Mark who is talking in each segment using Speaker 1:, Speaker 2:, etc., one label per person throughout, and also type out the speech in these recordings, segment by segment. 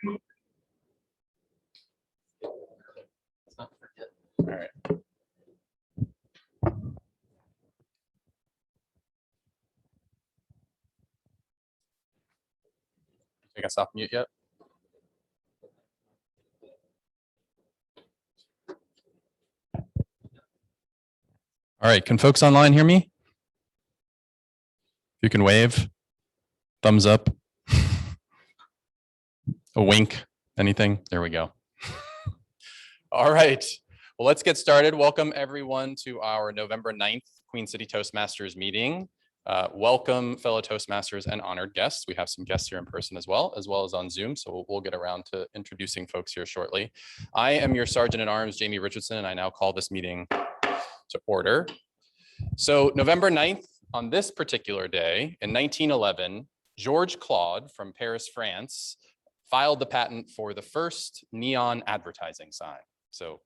Speaker 1: All right. Take us off mute yet? All right, can folks online hear me? If you can wave, thumbs up, a wink, anything, there we go. All right, well, let's get started. Welcome everyone to our November 9th Queen City Toastmasters meeting. Welcome fellow Toastmasters and honored guests. We have some guests here in person as well as on Zoom. So we'll get around to introducing folks here shortly. I am your Sergeant at Arms, Jamie Richardson, and I now call this meeting to order. So November 9th, on this particular day in 1911, Georges Claude from Paris, France, filed the patent for the first neon advertising sign. So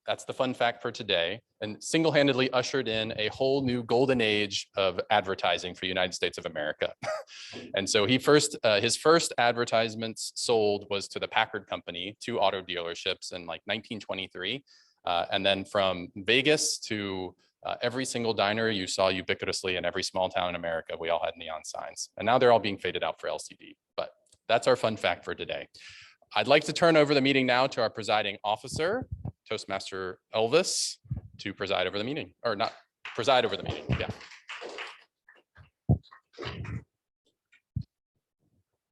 Speaker 1: that's the fun fact for today, and single-handedly ushered in a whole new golden age of advertising for the United States of America. And so his first advertisements sold was to the Packard Company, 2 auto dealerships in like 1923. And then from Vegas to every single diner you saw ubiquitously in every small town in America, we all had neon signs. And now they're all being faded out for LCD. But that's our fun fact for today. I'd like to turn over the meeting now to our presiding officer, Toastmaster Elvis, to preside over the meeting, or not preside over the meeting, yeah.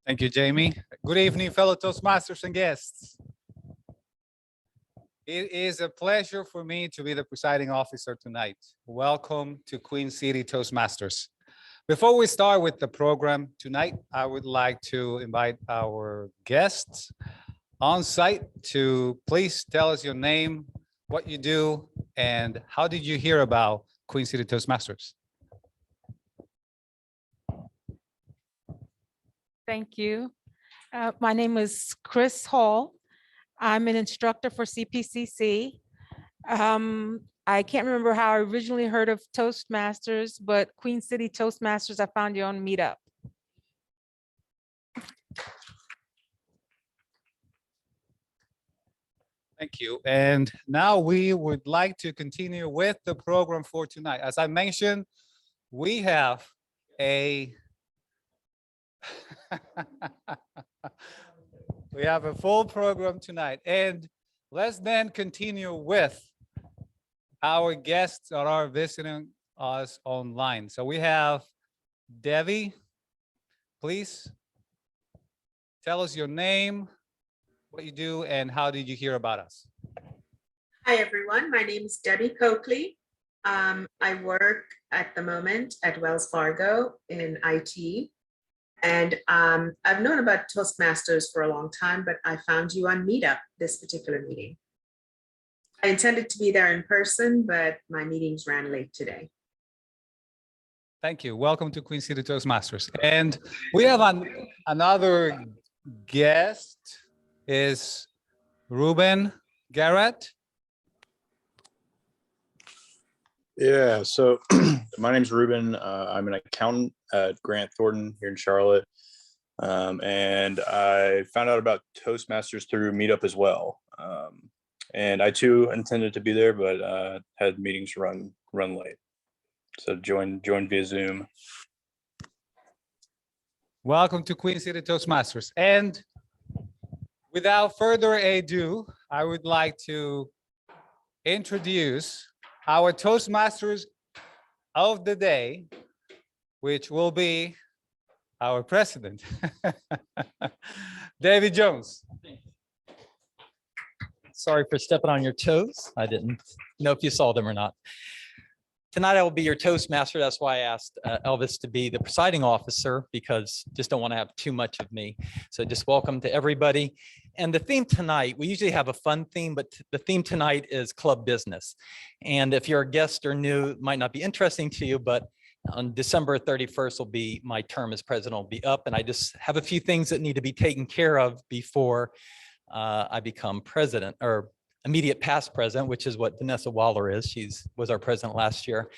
Speaker 2: Thank you, Jamie. Good evening, fellow Toastmasters and guests. It is a pleasure for me to be the presiding officer tonight. Welcome to Queen City Toastmasters. Before we start with the program tonight, I would like to invite our guests on site to please tell us your name, what you do, and how did you hear about Queen City Toastmasters?
Speaker 3: Thank you. My name is Chris Hall. I'm an instructor for CPCC. I can't remember how I originally heard of Toastmasters, but Queen City Toastmasters, I found you on Meetup.
Speaker 2: Thank you. And now we would like to continue with the program for tonight. As I mentioned, we have a we have a full program tonight. And let's then continue with our guests that are visiting us online. So we have Debbie. Please tell us your name, what you do, and how did you hear about us?
Speaker 4: Hi, everyone. My name is Debbie Coakley. I work at the moment at Wells Fargo in IT. And I've known about Toastmasters for a long time, but I found you on Meetup, this particular meeting. I intended to be there in person, but my meetings ran late today.
Speaker 2: Thank you. Welcome to Queen City Toastmasters. And we have another guest, is Ruben Garrett.
Speaker 5: Yeah, so my name's Ruben. I'm an accountant at Grant Thornton here in Charlotte. And I found out about Toastmasters through Meetup as well. And I too intended to be there, but had meetings run late. So joined via Zoom.
Speaker 2: Welcome to Queen City Toastmasters. And without further ado, I would like to introduce our Toastmasters of the day, which will be our president, David Jones.
Speaker 6: Sorry for stepping on your toes. I didn't know if you saw them or not. Tonight I will be your Toastmaster. That's why I asked Elvis to be the presiding officer, because just don't want to have too much of me. So just welcome to everybody. And the theme tonight, we usually have a fun theme, but the theme tonight is club business. And if you're a guest or new, it might not be interesting to you, but on December 31st will be my term as president will be up. And I just have a few things that need to be taken care of before I become president, or immediate past president, which is what Vanessa Waller is. Was our president last year.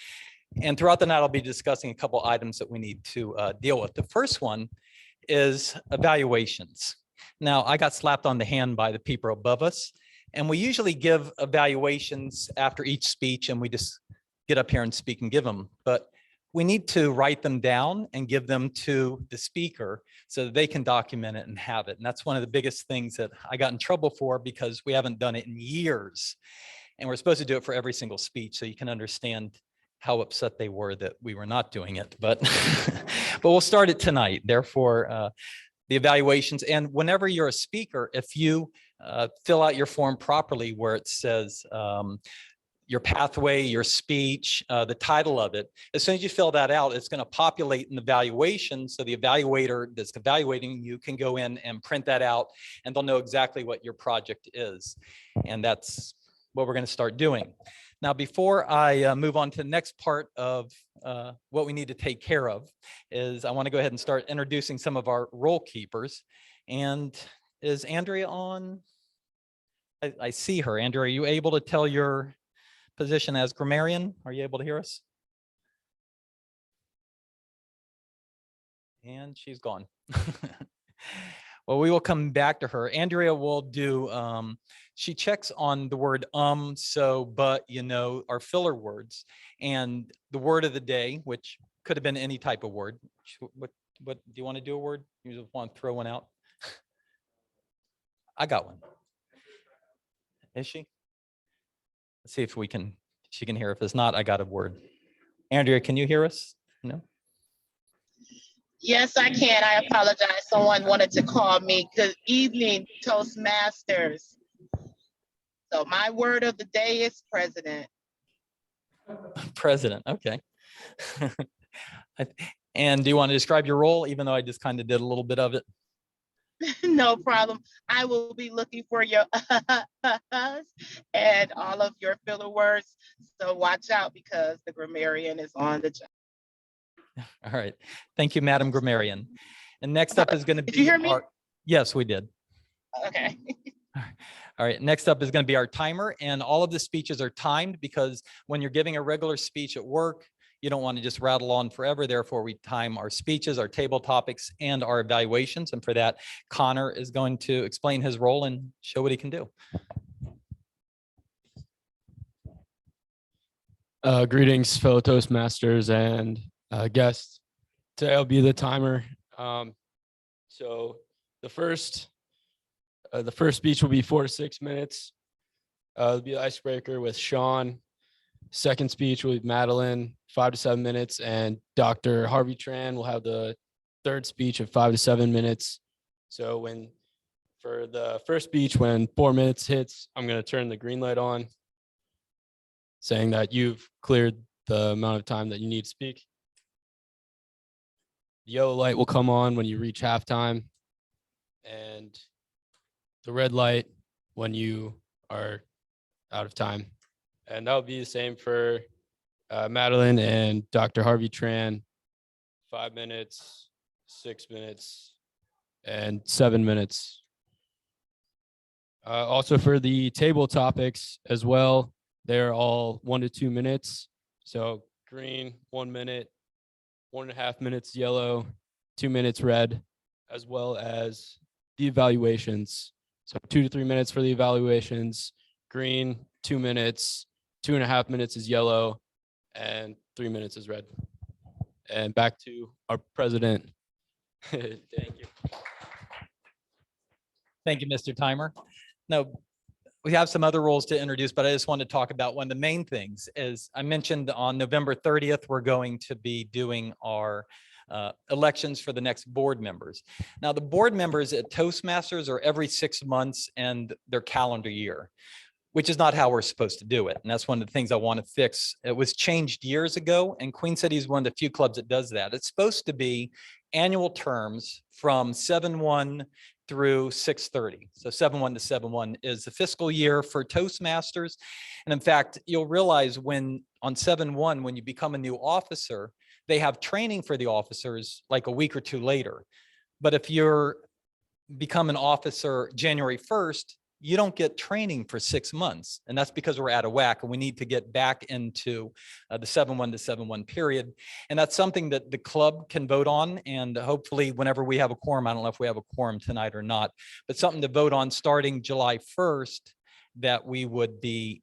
Speaker 6: And throughout the night, I'll be discussing a couple items that we need to deal with. The first one is evaluations. Now, I got slapped on the hand by the people above us, and we usually give evaluations after each speech, and we just get up here and speak and give them. But we need to write them down and give them to the speaker so that they can document it and have it. And that's one of the biggest things that I got in trouble for, because we haven't done it in years. And we're supposed to do it for every single speech, so you can understand how upset they were that we were not doing it. But we'll start it tonight. Therefore, the evaluations. And whenever you're a speaker, if you fill out your form properly, where it says your pathway, your speech, the title of it, as soon as you fill that out, it's going to populate in the evaluation. So the evaluator that's evaluating you can go in and print that out, and they'll know exactly what your project is. And that's what we're going to start doing. Now, before I move on to the next part of what we need to take care of, is I want to go ahead and start introducing some of our role keepers. And is Andrea on? I see her. Andrea, are you able to tell your position as grammarian? Are you able to hear us? And she's gone. Well, we will come back to her. Andrea will do, she checks on the word so, but, you know, our filler words, and the word of the day, which could have been any type of word. What do you want to do a word? You just want to throw one out? I got one. Is she? Let's see if she can hear. If it's not, I got a word. Andrea, can you hear us? No?
Speaker 7: Yes, I can. I apologize. Someone wanted to call me. Good evening, Toastmasters. So my word of the day is president.
Speaker 6: President, okay. And do you want to describe your role, even though I just kind of did a little bit of it?
Speaker 7: No problem. I will be looking for your and all of your filler words. So watch out, because the grammarian is on the job.
Speaker 6: All right. Thank you, Madam Grammarian. And next up is going to be.
Speaker 7: Did you hear me?
Speaker 6: Yes, we did.
Speaker 7: Okay.
Speaker 6: All right. Next up is going to be our timer. And all of the speeches are timed, because when you're giving a regular speech at work, you don't want to just rattle on forever. Therefore, we time our speeches, our table topics, and our evaluations. And for that, Connor is going to explain his role and show what he can do.
Speaker 8: Greetings, fellow Toastmasters and guests. Today I'll be the timer. So the first speech will be 4 to 6 minutes. It'll be the icebreaker with Sean. Second speech will be Madeline, 5 to 7 minutes, and Dr. Harvey Tran will have the third speech of 5 to 7 minutes. So for the first speech, when 4 minutes hits, I'm going to turn the green light on, saying that you've cleared the amount of time that you need to speak. The yellow light will come on when you reach halftime, and the red light when you are out of time. And that'll be the same for Madeline and Dr. Harvey Tran, 5 minutes, 6 minutes, and 7 minutes. Also for the table topics as well, they're all 1 to 2 minutes. So green, 1 minute, 1.5 minutes yellow, 2 minutes red, as well as the evaluations. So 2 to 3 minutes for the evaluations, green, 2 minutes, 2.5 minutes is yellow, and 3 minutes is red. And back to our president. Thank you.
Speaker 6: Thank you, Mr. Timer. Now, we have some other roles to introduce, but I just wanted to talk about one of the main things. As I mentioned, on November 30th, we're going to be doing our elections for the next board members. Now, the board members at Toastmasters are every 6 months and their calendar year, which is not how we're supposed to do it. And that's one of the things I want to fix. It was changed years ago, and Queen City is one of the few clubs that does that. It's supposed to be annual terms from 7/1 through 6/30. So 7/1 to 7/1 is the fiscal year for Toastmasters. And in fact, you'll realize on 7/1, when you become a new officer, they have training for the officers like a week or two later. But if you're become an officer January 1st, you don't get training for 6 months. And that's because we're out of whack and we need to get back into the 7-1 to 7-1 period. And that's something that the club can vote on. And hopefully whenever we have a quorum, I don't know if we have a quorum tonight or not, but something to vote on starting July 1st, that we would be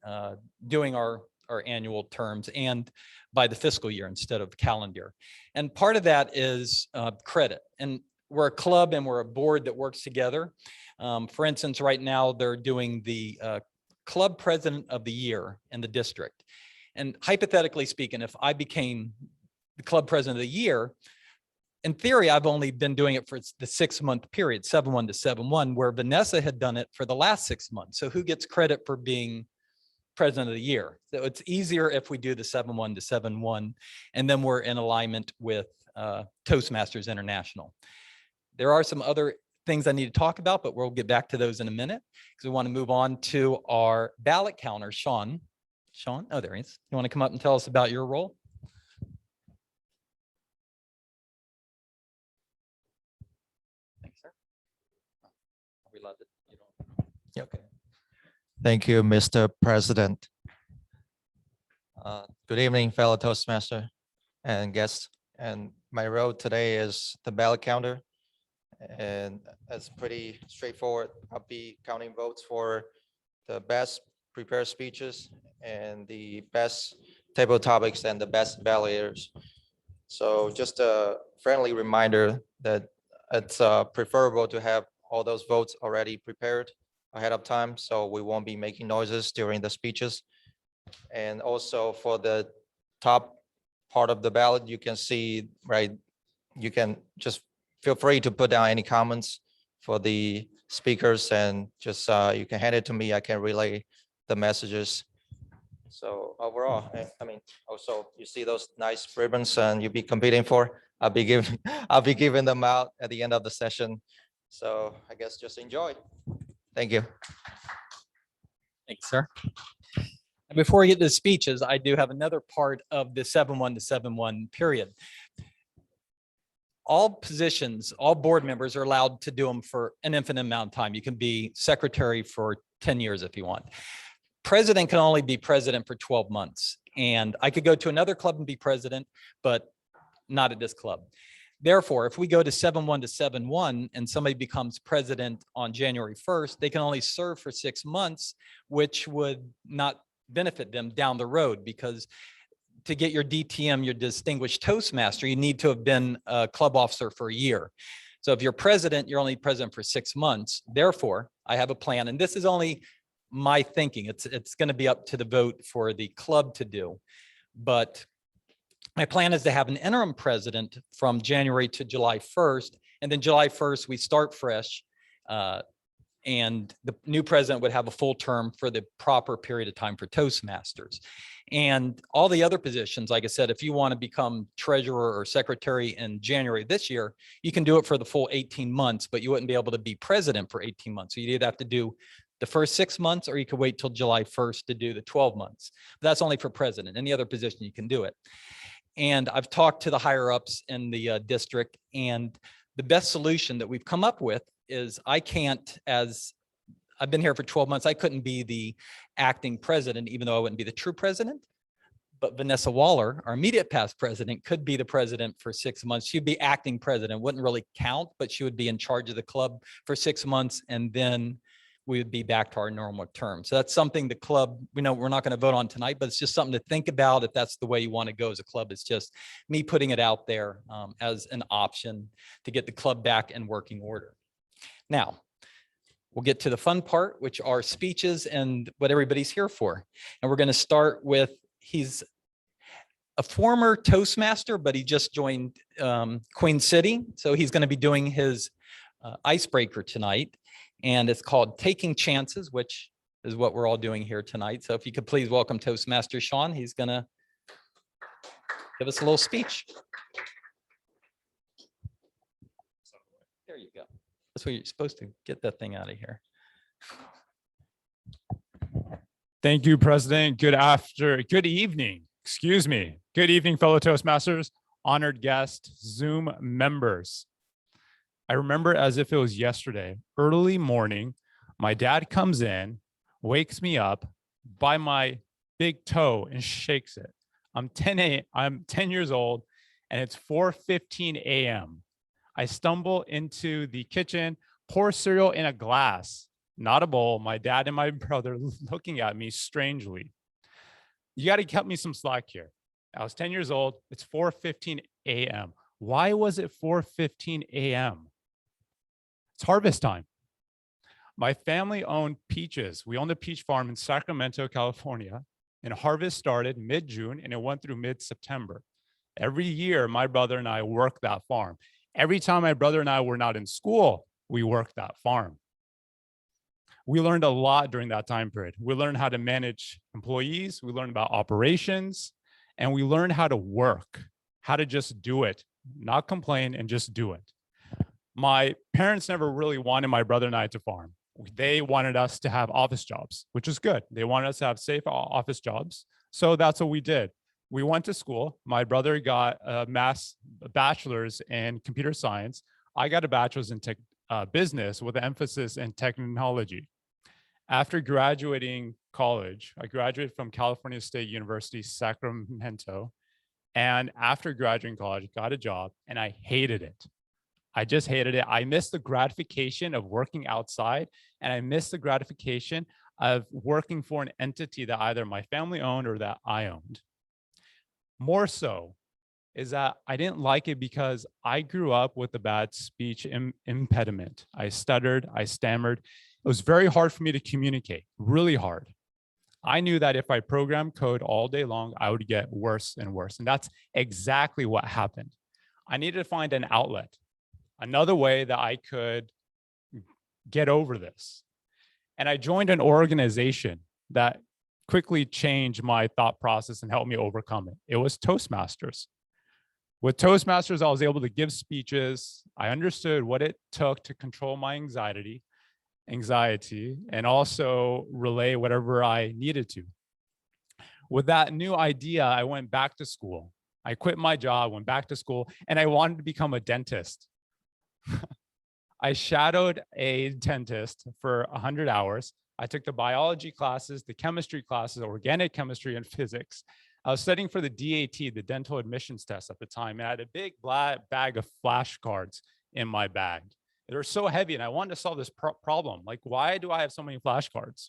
Speaker 6: doing our annual terms and by the fiscal year instead of calendar. And part of that is credit. And we're a club and we're a board that works together. For instance, right now they're doing the club president of the year in the district. And hypothetically speaking, if I became the club president of the year, in theory, I've only been doing it for the 6-month period, 7-1 to 7-1, where Vanessa had done it for the last 6 months. So who gets credit for being president of the year? So it's easier if we do the 7-1 to 7-1, and then we're in alignment with Toastmasters International. There are some other things I need to talk about, but we'll get back to those in a minute because we want to move on to our ballot counter. Sean, oh, there he is. You want to come up and tell us about your role? Thanks, sir. Are we allowed to, you don't? Yeah, okay.
Speaker 9: Thank you, Mr. President. Good evening, fellow Toastmaster and guests. And my role today is the ballot counter. And it's pretty straightforward. I'll be counting votes for the best prepared speeches and the best table topics and the best validators. So just a friendly reminder that it's preferable to have all those votes already prepared ahead of time, so we won't be making noises during the speeches. And also for the top part of the ballot, you can see, right, you can just feel free to put down any comments for the speakers and just you can hand it to me. I can relay the messages. So overall, I mean, also you see those nice ribbons and you'll be competing for. I'll be giving them out at the end of the session. So I guess just enjoy. Thank you.
Speaker 6: Thanks, sir. And before we get to the speeches, I do have another part of the 7-1 to 7-1 period. All positions, all board members are allowed to do them for an infinite amount of time. You can be secretary for 10 years if you want. President can only be president for 12 months. And I could go to another club and be president, but not at this club. Therefore, if we go to 7-1 to 7-1 and somebody becomes president on January 1st, they can only serve for 6 months, which would not benefit them down the road, because to get your DTM, your Distinguished Toastmaster, you need to have been a club officer for a year. So if you're president, you're only president for 6 months. Therefore, I have a plan, and this is only my thinking. It's going to be up to the vote for the club to do. But my plan is to have an interim president from January to July 1st, and then July 1st, we start fresh. And the new president would have a full term for the proper period of time for Toastmasters. And all the other positions, like I said, if you want to become treasurer or secretary in January this year, you can do it for the full 18 months, but you wouldn't be able to be president for 18 months. So you'd either have to do the first 6 months, or you could wait till July 1st to do the 12 months. But that's only for president. Any other position, you can do it. And I've talked to the higher ups in the district, and the best solution that we've come up with is I can't, as I've been here for 12 months, I couldn't be the acting president, even though I wouldn't be the true president. But Vanessa Waller, our immediate past president, could be the president for 6 months. She'd be acting president, wouldn't really count, but she would be in charge of the club for 6 months, and then we would be back to our normal term. So that's something the club, we know we're not going to vote on tonight, but it's just something to think about if that's the way you want to go as a club. It's just me putting it out there as an option to get the club back in working order. Now, we'll get to the fun part, which are speeches and what everybody's here for. And we're going to start with, he's a former Toastmaster, but he just joined Queen City. So he's going to be doing his icebreaker tonight. And it's called Taking Chances, which is what we're all doing here tonight. So if you could please welcome Toastmaster Sean. He's going to give us a little speech. There you go. That's what you're supposed to get that thing out of here.
Speaker 10: Thank you, President. Good evening, excuse me. Good evening, fellow Toastmasters, honored guests, Zoom members. I remember as if it was yesterday, early morning, My dad comes in, wakes me up by my big toe and shakes it. I'm 10 years old and it's 4:15 a.m. I stumble into the kitchen, pour cereal in a glass, not a bowl. My dad and my brother looking at me strangely. You got to cut me some slack here. I was 10 years old. It's 4:15 a.m. Why was it 4:15 a.m.? It's harvest time. My family owned peaches. We owned a peach farm in Sacramento, California, and harvest started mid-June and it went through mid-September. Every year, my brother and I worked that farm. Every time my brother and I were not in school, we worked that farm. We learned a lot during that time period. We learned how to manage employees. We learned about operations, and we learned how to work, how to just do it, not complain and just do it. My parents never really wanted my brother and I to farm. They wanted us to have office jobs, which is good. They wanted us to have safe office jobs. So that's what we did. We went to school. My brother got a bachelor's in computer science. I got a bachelor's in business with an emphasis in technology. After graduating college, I graduated from California State University, Sacramento. And after graduating college, got a job and I hated it. I just hated it. I missed the gratification of working outside, and I missed the gratification of working for an entity that either my family owned or that I owned. More so is that I didn't like it because I grew up with a bad speech impediment. I stuttered, I stammered. It was very hard for me to communicate, really hard. I knew that if I programmed code all day long, I would get worse and worse. And that's exactly what happened. I needed to find an outlet, another way that I could get over this. And I joined an organization that quickly changed my thought process and helped me overcome it. It was Toastmasters. With Toastmasters, I was able to give speeches. I understood what it took to control my anxiety, and also relay whatever I needed to. With that new idea, I went back to school. I quit my job, went back to school, and I wanted to become a dentist. I shadowed a dentist for 100 hours. I took the biology classes, the chemistry classes, organic chemistry and physics. I was studying for the DAT, the dental admissions test at the time, and I had a big bag of flashcards in my bag. They were so heavy, and I wanted to solve this problem. Like, why do I have so many flashcards?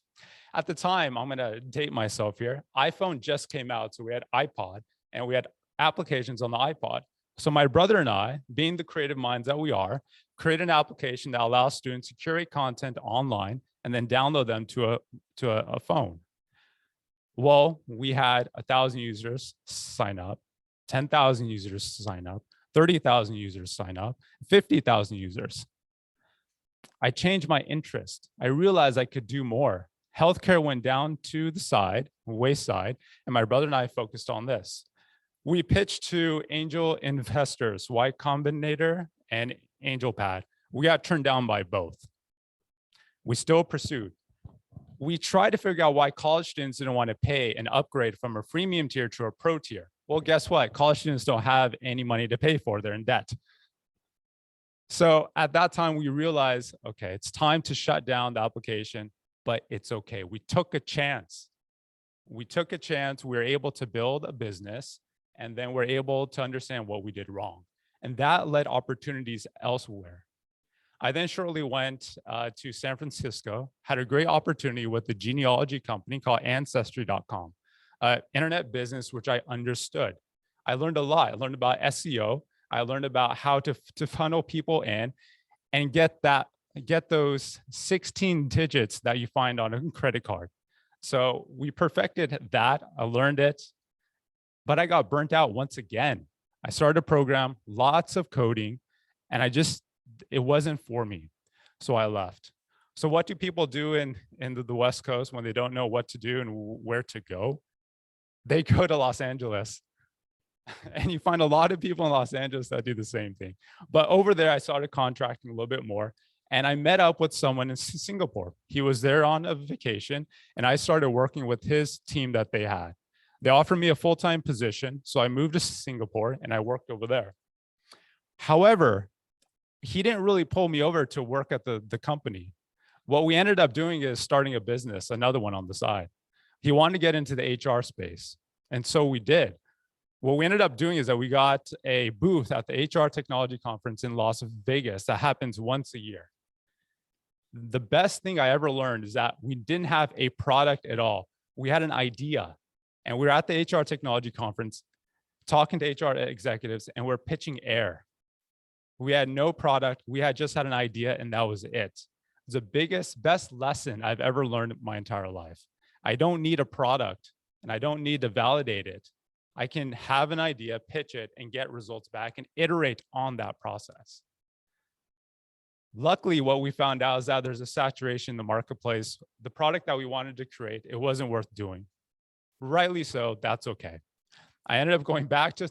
Speaker 10: At the time, I'm gonna date myself here, iPhone just came out, so we had iPod, and we had applications on the iPod. So my brother and I, being the creative minds that we are, created an application that allows students to curate content online and then download them to a phone. Well, we had 1,000 users sign up, 10,000 users sign up, 30,000 users sign up, 50,000 users. I changed my interest. I realized I could do more. Healthcare went down to the wayside, and my brother and I focused on this. We pitched to angel investors, Y Combinator and AngelPad. We got turned down by both. We still pursued. We tried to figure out why college students didn't want to pay an upgrade from a freemium tier to a pro tier. Well, guess what? College students don't have any money to pay for. They're in debt. So at that time, we realized, okay, it's time to shut down the application, but it's okay. We took a chance. We took a chance. We were able to build a business, and then we're able to understand what we did wrong. And that led opportunities elsewhere. I then shortly went to San Francisco, had a great opportunity with the genealogy company called Ancestry.com, internet business, which I understood. I learned a lot. I learned about SEO. I learned about how to funnel people in and get those 16 digits that you find on a credit card. So we perfected that. I learned it, but I got burnt out once again. I started a program, lots of coding, and it wasn't for me. So I left. So what do people do in the West Coast when they don't know what to do and where to go? They go to Los Angeles. And you find a lot of people in Los Angeles that do the same thing. But over there, I started contracting a little bit more. And I met up with someone in Singapore. He was there on a vacation, and I started working with his team that they had. They offered me a full-time position, so I moved to Singapore and I worked over there. However, he didn't really pull me over to work at the company. What we ended up doing is starting a business, another one on the side. He wanted to get into the HR space. And so we did. What we ended up doing is that we got a booth at the HR Technology Conference in Las Vegas that happens once a year. The best thing I ever learned is that we didn't have a product at all. We had an idea, and we were at the HR Technology Conference talking to HR executives, and we're pitching air. We had no product. We had just had an idea, and that was it. It's the best lesson I've ever learned in my entire life. I don't need a product, and I don't need to validate it. I can have an idea, pitch it, and get results back and iterate on that process. Luckily, what we found out is that there's a saturation in the marketplace. The product that we wanted to create, it wasn't worth doing. Rightly so, that's okay. I ended up going back to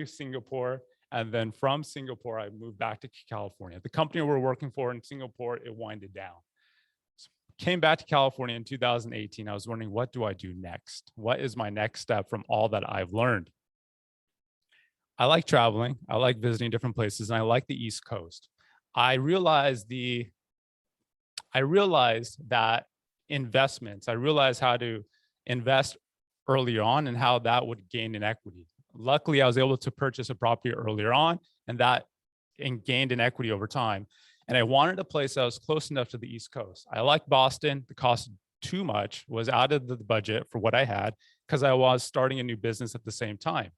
Speaker 10: Singapore, and then from Singapore, I moved back to California. The company we're working for in Singapore, it winded down. Came back to California in 2018. I was wondering, what do I do next? What is my next step from all that I've learned? I like traveling. I like visiting different places, and I like the East Coast. I realized that investments, I realized how to invest early on and how that would gain in equity. Luckily, I was able to purchase a property earlier on, and that gained in equity over time. And I wanted a place that was close enough to the East Coast. I liked Boston. The cost too much was out of the budget for what I had because I was starting a new business at the same time.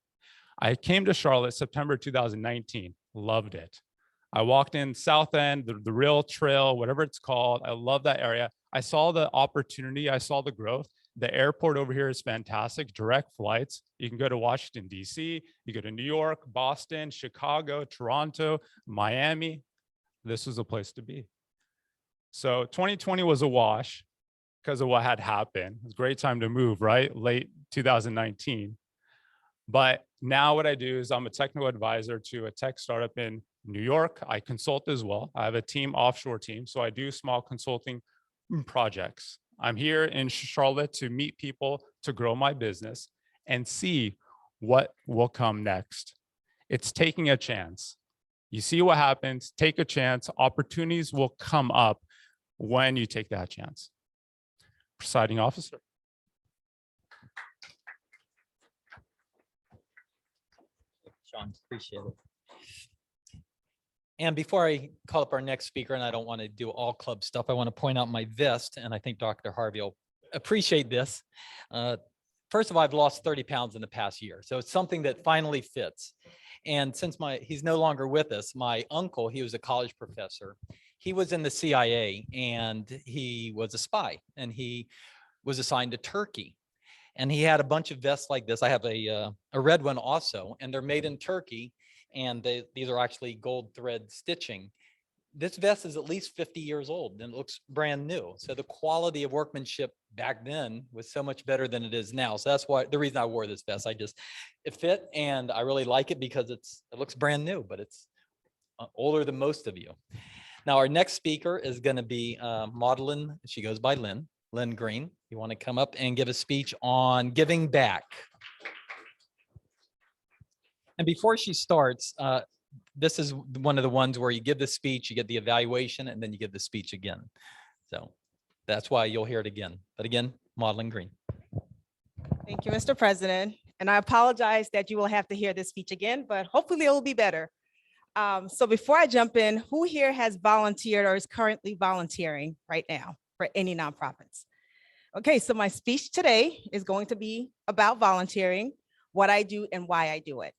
Speaker 10: I came to Charlotte September 2019, loved it. I walked in South End, the Rail Trail, whatever it's called. I love that area. I saw the opportunity. I saw the growth. The airport over here is fantastic, direct flights. You can go to Washington, D.C., you go to New York, Boston, Chicago, Toronto, Miami. This was a place to be. So 2020 was a wash because of what had happened. It was a great time to move, right? Late 2019. But now what I do is I'm a technical advisor to a tech startup in New York. I consult as well. I have a offshore team. So I do small consulting projects. I'm here in Charlotte to meet people, to grow my business and see what will come next. It's taking a chance. You see what happens, take a chance. Opportunities will come up when you take that chance. Presiding officer.
Speaker 6: Sean, appreciate it. And before I call up our next speaker, and I don't want to do all club stuff, I want to point out my vest, and I think Dr. Harvey will appreciate this. First of all, I've lost 30 pounds in the past year, so it's something that finally fits. And since he's no longer with us, my uncle, he was a college professor. He was in the CIA, and he was a spy, and he was assigned to Turkey. And he had a bunch of vests like this. I have a red one also, and they're made in Turkey. And these are actually gold thread stitching. This vest is at least 50 years old and it looks brand new. So the quality of workmanship back then was so much better than it is now. So that's why the reason I wore this vest. It fit, and I really like it because it looks brand new, but it's older than most of you. Now our next speaker is going to be Maudlin. She goes by Lynn Green. You want to come up and give a speech on giving back? And before she starts, this is one of the ones where you give the speech, you get the evaluation, and then you give the speech again. So that's why you'll hear it again. But again, Maudlin Green.
Speaker 11: Thank you, Mr. President. And I apologize that you will have to hear this speech again, but hopefully it will be better. So before I jump in, who here has volunteered or is currently volunteering right now for any nonprofits? Okay, so my speech today is going to be about volunteering, what I do and why I do it.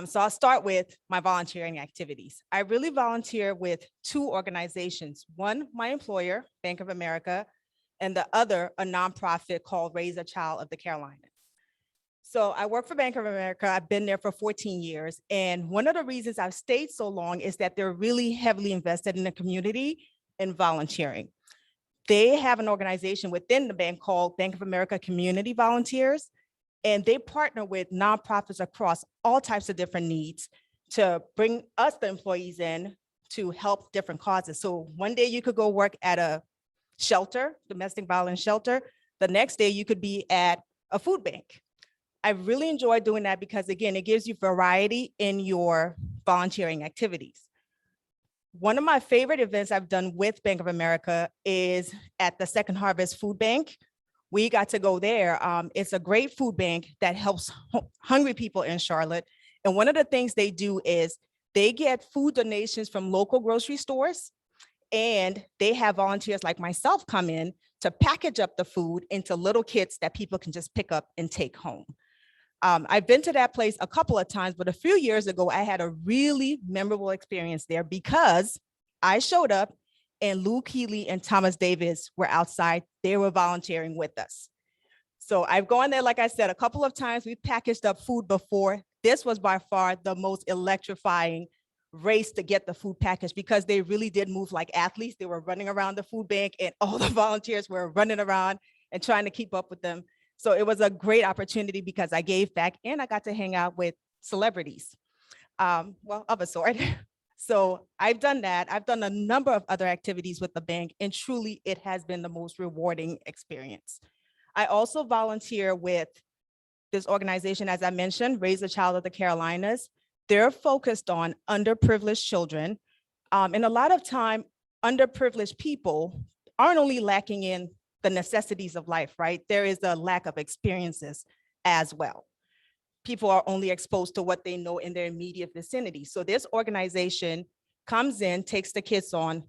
Speaker 11: So I'll start with my volunteering activities. I really volunteer with two organizations. One, my employer, Bank of America, and the other, a nonprofit called Raise a Child of the Carolinas. So I work for Bank of America. I've been there for 14 years. And one of the reasons I've stayed so long is that they're really heavily invested in the community and volunteering. They have an organization within the bank called Bank of America Community Volunteers. And they partner with nonprofits across all types of different needs to bring us, the employees, in to help different causes. So one day you could go work at a shelter, domestic violence shelter. The next day you could be at a food bank. I really enjoy doing that because, again, it gives you variety in your volunteering activities. One of my favorite events I've done with Bank of America is at the Second Harvest Food Bank. We got to go there. It's a great food bank that helps hungry people in Charlotte. And one of the things they do is they get food donations from local grocery stores, and they have volunteers like myself come in to package up the food into little kits that people can just pick up and take home. I've been to that place a couple of times, but a few years ago, I had a really memorable experience there because I showed up and Lou Keeley and Thomas Davis were outside. They were volunteering with us. So I've gone there, like I said, a couple of times. We've packaged up food before. This was by far the most electrifying race to get the food package because they really did move like athletes. They were running around the food bank and all the volunteers were running around and trying to keep up with them. So it was a great opportunity because I gave back and I got to hang out with celebrities, well, of a sort. So I've done that. I've done a number of other activities with the bank, and truly it has been the most rewarding experience. I also volunteer with this organization, as I mentioned, Raise a Child of the Carolinas. They're focused on underprivileged children. And a lot of time, underprivileged people aren't only lacking in the necessities of life, right? There is a lack of experiences as well. People are only exposed to what they know in their immediate vicinity. So this organization comes in, takes the kids on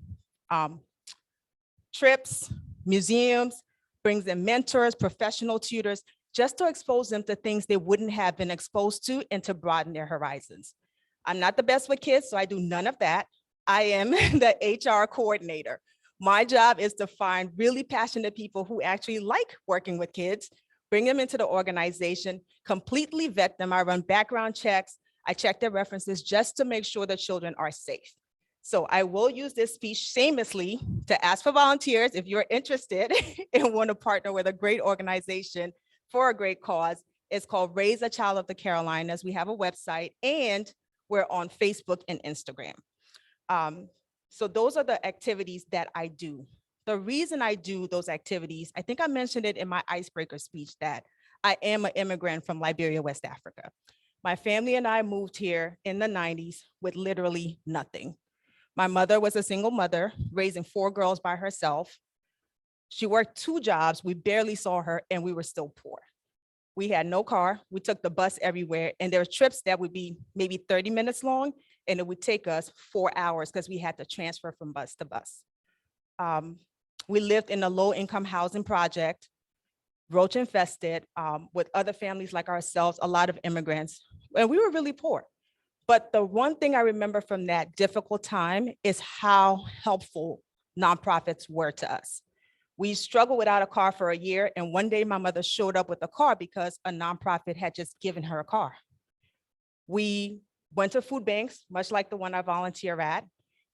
Speaker 11: trips, museums, brings in mentors, professional tutors, just to expose them to things they wouldn't have been exposed to and to broaden their horizons. I'm not the best with kids, so I do none of that. I am the HR coordinator. My job is to find really passionate people who actually like working with kids, bring them into the organization, completely vet them. I run background checks. I check their references just to make sure the children are safe. So I will use this speech shamelessly to ask for volunteers if you're interested and want to partner with a great organization for a great cause. It's called Raise a Child of the Carolinas. We have a website and we're on Facebook and Instagram. So those are the activities that I do. The reason I do those activities, I think I mentioned it in my icebreaker speech that I am an immigrant from Liberia, West Africa. My family and I moved here in the 90s with literally nothing. My mother was a single mother raising 4 girls by herself. She worked 2 jobs. We barely saw her and we were still poor. We had no car. We took the bus everywhere. And there were trips that would be maybe 30 minutes long and it would take us 4 hours because we had to transfer from bus to bus. We lived in a low income housing project, roach infested, with other families like ourselves, a lot of immigrants, and we were really poor. But the one thing I remember from that difficult time is how helpful nonprofits were to us. We struggled without a car for a year, and one day my mother showed up with a car because a nonprofit had just given her a car. We went to food banks, much like the one I volunteer at,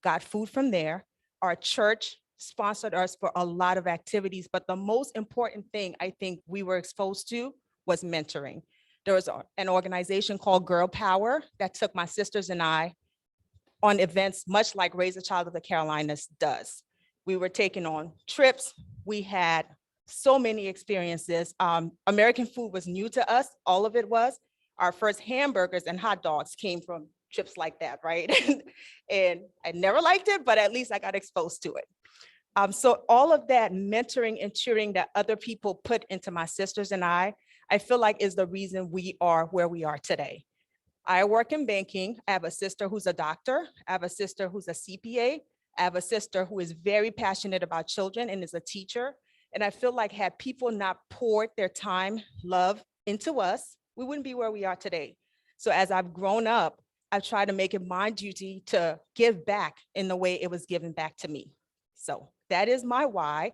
Speaker 11: got food from there. Our church sponsored us for a lot of activities, but the most important thing I think we were exposed to was mentoring. There was an organization called Girl Power that took my sisters and I on events much like Raise a Child of the Carolinas does. We were taking on trips. We had so many experiences. American food was new to us. All of it was. Our first hamburgers and hot dogs came from trips like that, right? And I never liked it, but at least I got exposed to it. So all of that mentoring and tutoring that other people put into my sisters and I feel like is the reason we are where we are today. I work in banking. I have a sister who's a doctor. I have a sister who's a CPA. I have a sister who is very passionate about children and is a teacher. And I feel like had people not poured their time, love into us, we wouldn't be where we are today. So as I've grown up, I've tried to make it my duty to give back in the way it was given back to me. So that is my why.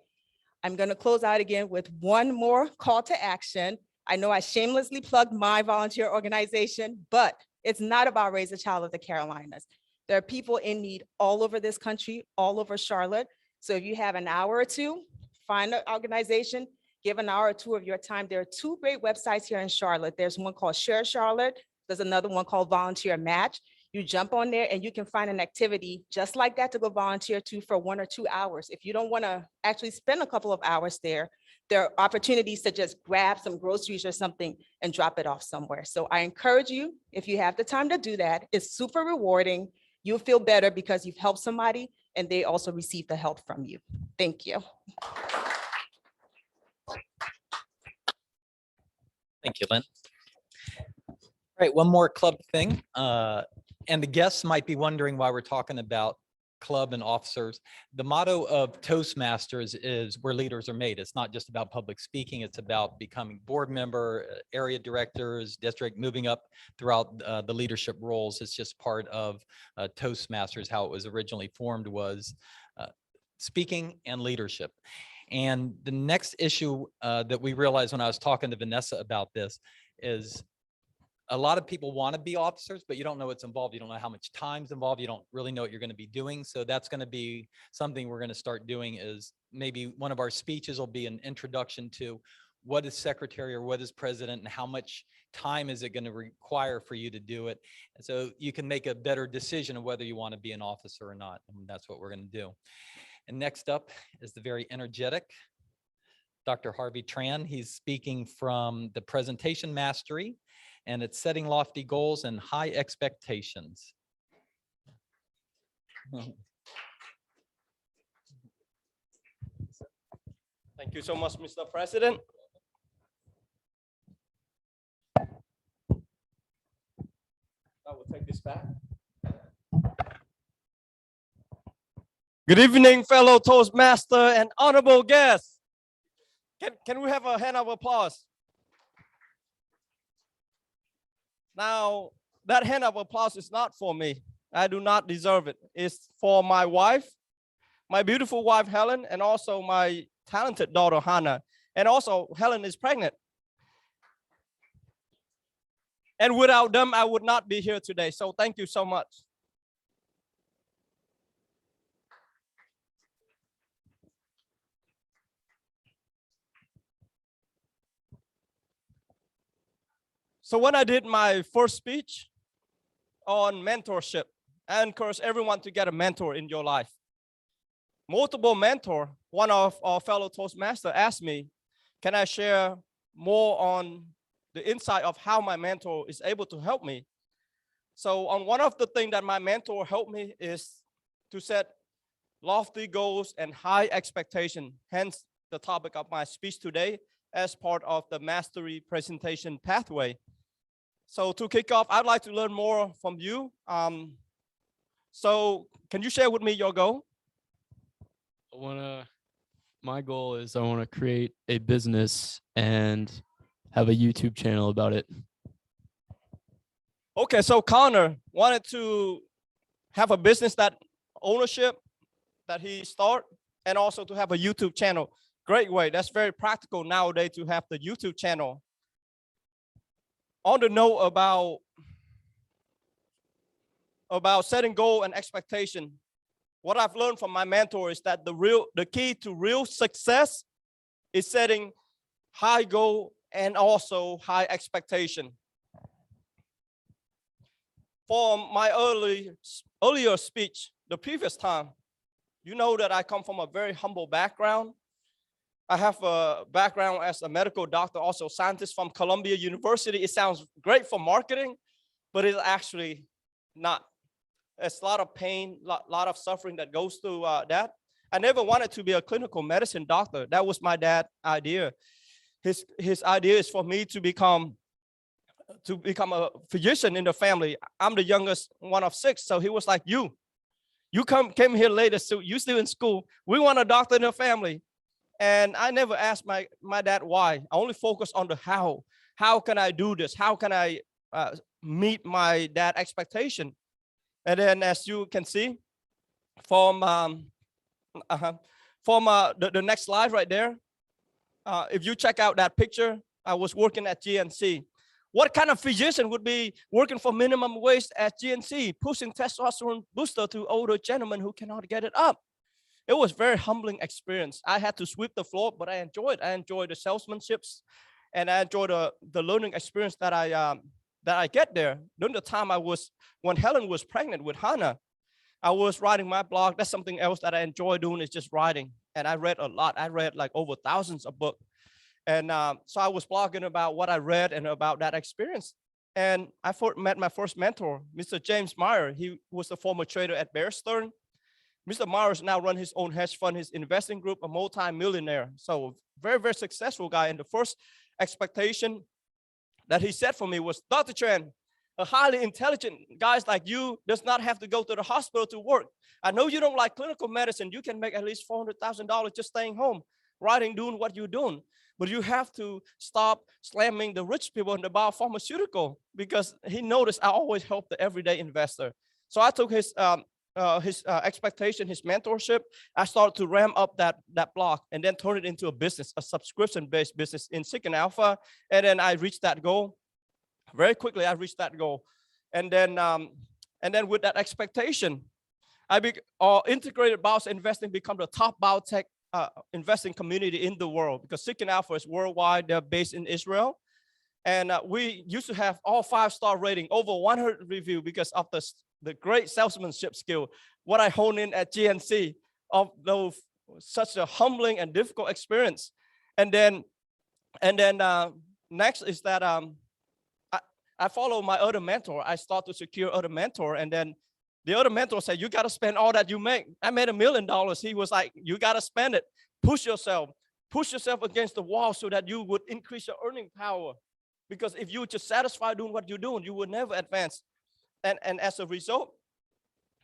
Speaker 11: I'm going to close out again with one more call to action. I know I shamelessly plugged my volunteer organization, but it's not about Raise a Child of the Carolinas. There are people in need all over this country, all over Charlotte. So if you have an hour or two, find an organization, give an hour or two of your time. There are 2 great websites here in Charlotte. There's one called Share Charlotte. There's another one called Volunteer Match. You jump on there and you can find an activity just like that to go volunteer to for 1 or 2 hours. If you don't want to actually spend a couple of hours there, there are opportunities to just grab some groceries or something and drop it off somewhere. So I encourage you, if you have the time to do that, it's super rewarding. You'll feel better because you've helped somebody and they also receive the help from you. Thank you.
Speaker 6: Thank you, Lynn. All right, one more club thing. And the guests might be wondering why we're talking about club and officers. The motto of Toastmasters is where leaders are made. It's not just about public speaking. It's about becoming board member, area directors, district, moving up throughout the leadership roles. It's just part of Toastmasters. How it was originally formed was speaking and leadership. And the next issue that we realized when I was talking to Vanessa about this is a lot of people want to be officers, but you don't know what's involved. You don't know how much time's involved. You don't really know what you're going to be doing. So that's going to be something we're going to start doing. Is maybe one of our speeches will be an introduction to what is secretary or what is president and how much time is it going to require for you to do it. And so you can make a better decision of whether you want to be an officer or not. And that's what we're going to do. And next up is the very energetic Dr. Harvey Tran. He's speaking from the presentation mastery, and it's setting lofty goals and high expectations.
Speaker 12: Thank you so much, Mr. President. I will take this back. Good evening, fellow Toastmaster and honorable guests. Can we have a hand of applause? Now, that hand of applause is not for me. I do not deserve it. It's for my wife, my beautiful wife, Helen, and also my talented daughter, Hannah. And also, Helen is pregnant. And without them, I would not be here today. So thank you so much. So when I did my first speech on mentorship, I encourage everyone to get a mentor in your life. Multiple mentor, one of our fellow Toastmasters asked me, can I share more on the insight of how my mentor is able to help me? So on one of the things that my mentor helped me is to set lofty goals and high expectation, hence the topic of my speech today as part of the mastery presentation pathway. So to kick off, I'd like to learn more from you. So can you share with me your goal?
Speaker 8: My goal is I want to create a business and have a YouTube channel about it.
Speaker 12: Okay, so Connor wanted to have a business that ownership that he start and also to have a YouTube channel. Great way. That's very practical nowadays to have the YouTube channel. On the note about setting goal and expectation, what I've learned from my mentor is that the key to real success is setting high goal and also high expectation. For my earlier speech, the previous time, you know that I come from a very humble background. I have a background as a medical doctor, also scientist from Columbia University. It sounds great for marketing, but it's actually not. It's a lot of pain, lot of suffering that goes through that. I never wanted to be a clinical medicine doctor. That was my dad's idea. His idea is for me to become a physician in the family. I'm the youngest one of 6, so he was like, you came here later, so you still in school. We want a doctor in the family. And I never asked my dad why. I only focused on the how. How can I do this? How can I meet my dad's expectation? And then as you can see from the next slide right there, if you check out that picture, I was working at GNC. What kind of physician would be working for minimum wage at GNC, pushing testosterone booster to older gentlemen who cannot get it up? It was a very humbling experience. I had to sweep the floor, but I enjoyed it. I enjoyed the salesmanships, and I enjoyed the learning experience that I get there. During the time when Helen was pregnant with Hannah, I was writing my blog. That's something else that I enjoy doing, is just writing. And I read a lot. I read like over thousands of books. And so I was blogging about what I read and about that experience. And I met my first mentor, Mr. James Meyer. He was a former trader at Bear Stearns. Mr. Myers now runs his own hedge fund, his investing group, a multi-millionaire. So very, very successful guy. And the first expectation that he set for me was, Dr. Tran, a highly intelligent guys like you does not have to go to the hospital to work. I know you don't like clinical medicine. You can make at least $400,000 just staying home, writing, doing what you're doing. But you have to stop slamming the rich people in the biopharmaceutical, because he noticed I always help the everyday investor. So I took his expectation, his mentorship. I started to ramp up that block and then turn it into a business, a subscription-based business in Second Alpha. And then I reached that goal. Very quickly, I reached that goal. And then with that expectation, integrated biotech investing become the top biotech investing community in the world, because Second Alpha is worldwide. They're based in Israel. And we used to have all 5-star rating, over 100 review, because of the great salesmanship skill, what I honed in at GNC, of those such a humbling and difficult experience. And then next is that I follow my other mentor. I start to secure other mentor, and then the other mentor said, you got to spend all that you make. I made $1 million. He was like, you got to spend it. Push yourself against the wall so that you would increase your earning power. Because if you just satisfied doing what you're doing, you will never advance. And as a result,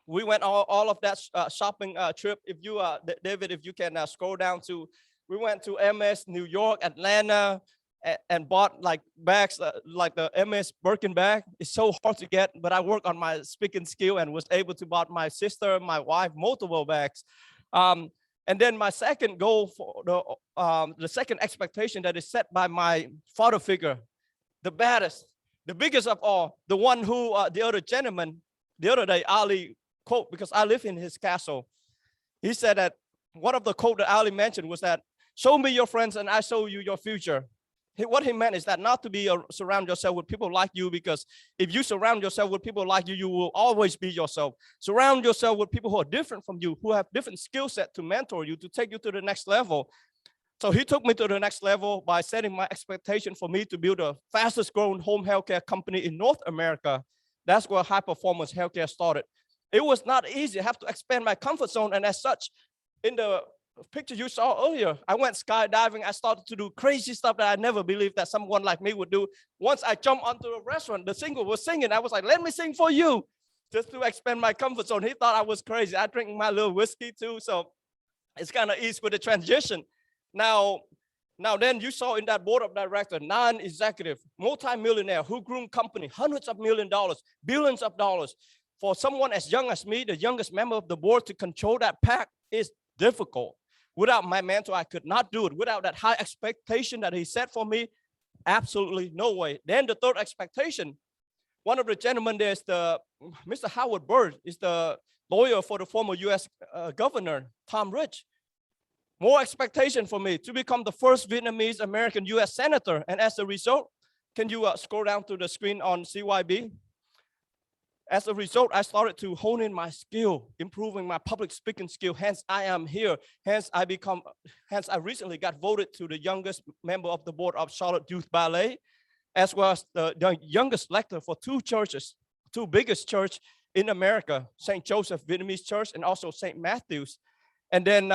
Speaker 12: we went all of that shopping trip. If you, David, if you can scroll down to, we went to MS, New York, Atlanta, and bought like bags, like the MS Birkin bag. It's so hard to get, but I worked on my speaking skill and was able to buy my sister, my wife, multiple bags. And then my second goal for the second expectation that is set by my father figure, the baddest, the biggest of all, the one who the other gentleman, the other day, Ali quote, because I live in his castle. He said that one of the quote that Ali mentioned was that, show me your friends and I show you your future. What he meant is that not to be surround yourself with people like you, because if you surround yourself with people like you, you will always be yourself. Surround yourself with people who are different from you, who have different skill set to mentor you, to take you to the next level. So he took me to the next level by setting my expectation for me to build the fastest growing home healthcare company in North America. That's where high performance healthcare started. It was not easy. I have to expand my comfort zone. And as such, in the picture you saw earlier, I went skydiving. I started to do crazy stuff that I never believed that someone like me would do. Once I jumped onto a restaurant, the singer was singing. I was like, let me sing for you, just to expand my comfort zone. He thought I was crazy. I drink my little whiskey too. So it's kind of easy with the transition. Now then you saw in that board of directors, non-executive, multi-millionaire who grew company, hundreds of million dollars, billions of dollars. For someone as young as me, the youngest member of the board, to control that pack is difficult. Without my mentor, I could not do it. Without that high expectation that he set for me, absolutely no way. Then the third expectation, one of the gentlemen there is Mr. Howard Byrd, is the lawyer for the former US governor, Tom Rich. More expectation for me to become the first Vietnamese American US senator. And as a result, can you scroll down to the screen on CYB? As a result, I started to hone in my skill, improving my public speaking skill. Hence, I am here. Hence, I recently got voted to the youngest member of the board of Charlotte Youth Ballet, as well as the youngest lector for two churches, two biggest church in America, St. Joseph Vietnamese Church and also St. Matthew's. And then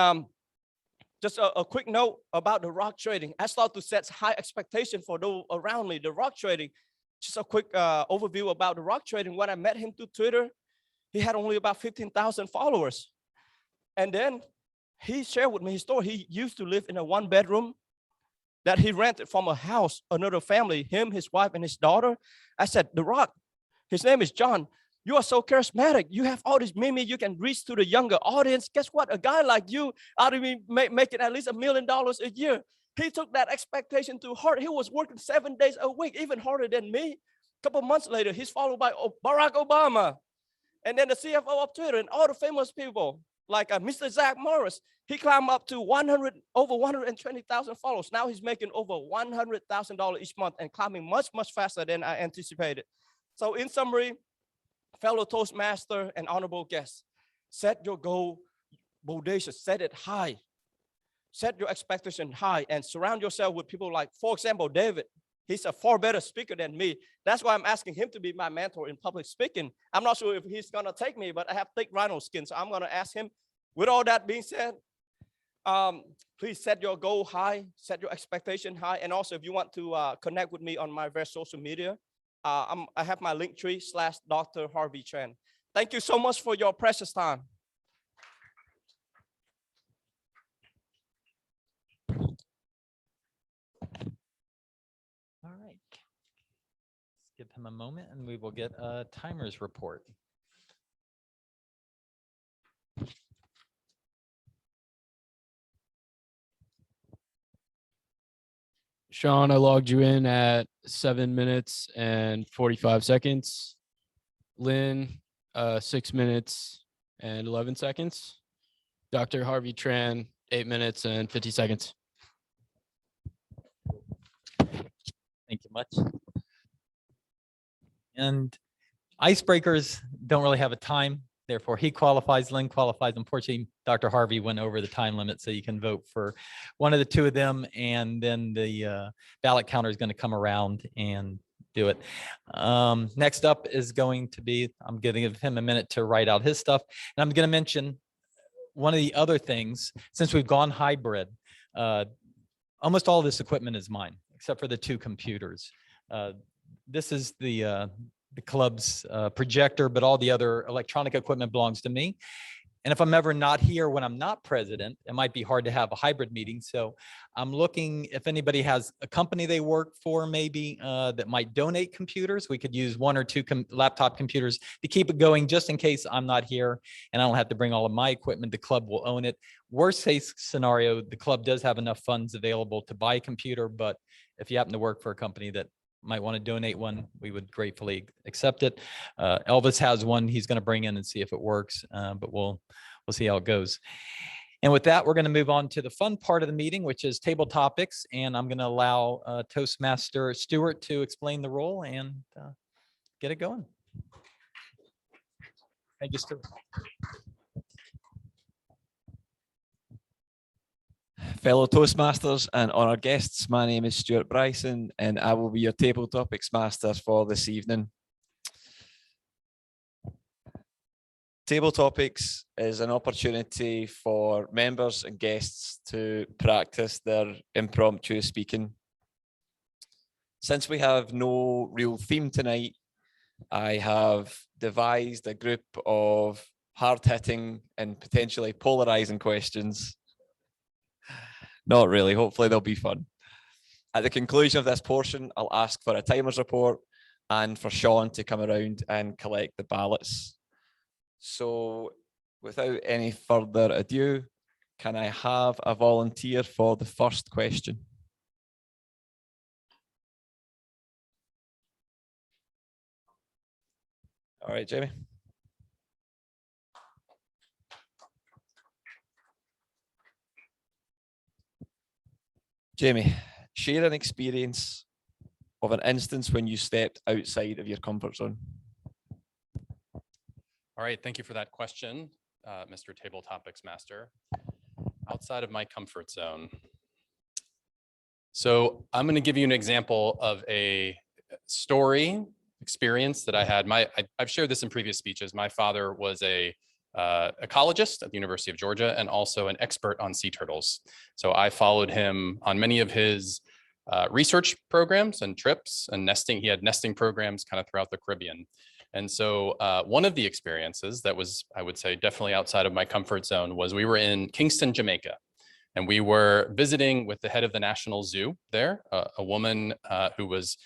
Speaker 12: just a quick note about the rock trading. I started to set high expectation for those around me, the rock trading. Just a quick overview about the rock trading. When I met him through Twitter, he had only about 15,000 followers. And then he shared with me his story. He used to live in a 1-bedroom that he rented from a house, another family, him, his wife, and his daughter. I said, The Rock, his name is John. You are so charismatic. You have all this meme. You can reach to the younger audience. Guess what? A guy like you ought to be making at least $1 million a year. He took that expectation to heart. He was working 7 days a week, even harder than me. A couple months later, he's followed by Barack Obama, and then the CFO of Twitter, and all the famous people like Mr. Zach Morris. He climbed up to over 120,000 followers. Now he's making over $100,000 each month and climbing much, much faster than I anticipated. So in summary, fellow Toastmaster and honorable guests, set your goal bodacious, set it high. Set your expectation high and surround yourself with people like, for example, David. He's a far better speaker than me. That's why I'm asking him to be my mentor in public speaking. I'm not sure if he's gonna take me, but I have thick rhino skin, so I'm gonna ask him. With all that being said, please set your goal high, set your expectation high. And also if you want to connect with me on my various social media, I have my Linktree /Dr. Harvey Tran. Thank you so much for your precious time.
Speaker 6: All right. Let's give him a moment and we will get a timer's report.
Speaker 8: Sean, I logged you in at 7 minutes and 45 seconds. Lynn, 6 minutes and 11 seconds. Dr. Harvey Tran, 8 minutes and 50 seconds.
Speaker 6: Thank you much. And icebreakers don't really have a time. Therefore, he qualifies, Lynn qualifies. Unfortunately, Dr. Harvey went over the time limit, so you can vote for one of the two of them. And then the ballot counter is going to come around and do it. Next up is going to be, I'm going to give him a minute to write out his stuff. And I'm going to mention one of the other things, since we've gone hybrid, almost all this equipment is mine, except for the 2 computers. This is the club's projector, but all the other electronic equipment belongs to me. And if I'm ever not here when I'm not president, it might be hard to have a hybrid meeting. So I'm looking if anybody has a company they work for, maybe that might donate computers. We could use 1 or 2 laptop computers to keep it going just in case I'm not here and I don't have to bring all of my equipment. The club will own it. Worst case scenario, the club does have enough funds available to buy a computer, but if you happen to work for a company that might want to donate one, we would gratefully accept it. Elvis has one he's going to bring in and see if it works, but we'll see how it goes. And with that, we're going to move on to the fun part of the meeting, which is table topics. And I'm going to allow Toastmaster Stewart to explain the role and get it going. Thank you, Stewart.
Speaker 13: Fellow Toastmasters and honored guests, my name is Stuart Bryson and I will be your table topics master for this evening. Table topics is an opportunity for members and guests to practice their impromptu speaking. Since we have no real theme tonight, I have devised a group of hard-hitting and potentially polarizing questions. Not really, hopefully they'll be fun. At the conclusion of this portion, I'll ask for a timer's report and for Sean to come around and collect the ballots. So without any further ado, can I have a volunteer for the first question? All right, Jamie. Jamie, share an experience of an instance when you stepped outside of your comfort zone.
Speaker 1: All right, thank you for that question, Mr. Table Topics Master. Outside of my comfort zone. So I'm going to give you an example of a story experience that I had. I've shared this in previous speeches. My father was a ecologist at the University of Georgia and also an expert on sea turtles. So I followed him on many of his research programs and trips and nesting. He had nesting programs kind of throughout the Caribbean. And so one of the experiences that was, I would say, definitely outside of my comfort zone was we were in Kingston, Jamaica, and we were visiting with the head of the National Zoo there, a woman who was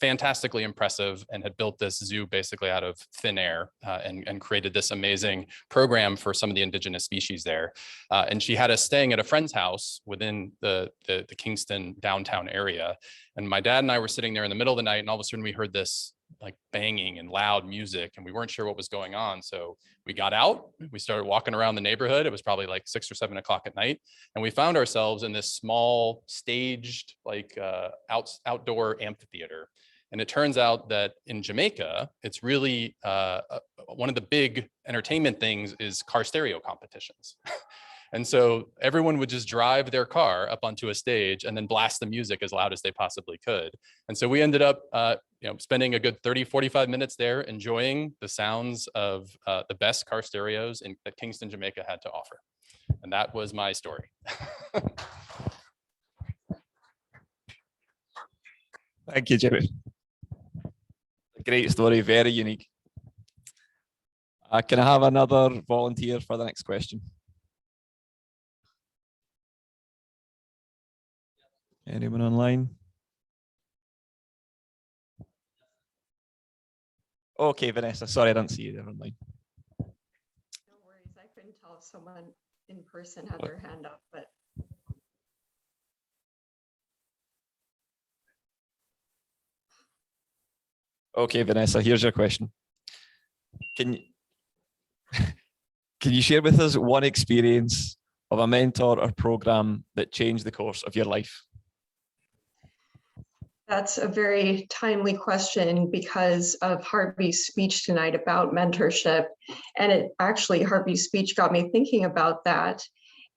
Speaker 1: fantastically impressive and had built this zoo basically out of thin air and created this amazing program for some of the indigenous species there. And she had us staying at a friend's house within the Kingston downtown area. And my dad and I were sitting there in the middle of the night, and all of a sudden we heard this like banging and loud music, and we weren't sure what was going on. So we got out, we started walking around the neighborhood. It was probably like 6 or 7 o'clock at night. And we found ourselves in this small staged like outdoor amphitheater. And it turns out that in Jamaica, it's really one of the big entertainment things is car stereo competitions. And so everyone would just drive their car up onto a stage and then blast the music as loud as they possibly could. And so we ended up spending a good 30, 45 minutes there enjoying the sounds of the best car stereos that Kingston, Jamaica had to offer. And that was my story.
Speaker 13: Thank you, Jimmy. Great story, very unique. Can I have another volunteer for the next question? Anyone online? Okay, Vanessa, sorry, I didn't see you there online.
Speaker 14: No worries. I couldn't tell if someone in person had their hand up, but.
Speaker 13: Okay, Vanessa, here's your question. Can you share with us one experience of a mentor or program that changed the course of your life?
Speaker 14: That's a very timely question because of Harvey's speech tonight about mentorship. And it actually, Harvey's speech got me thinking about that.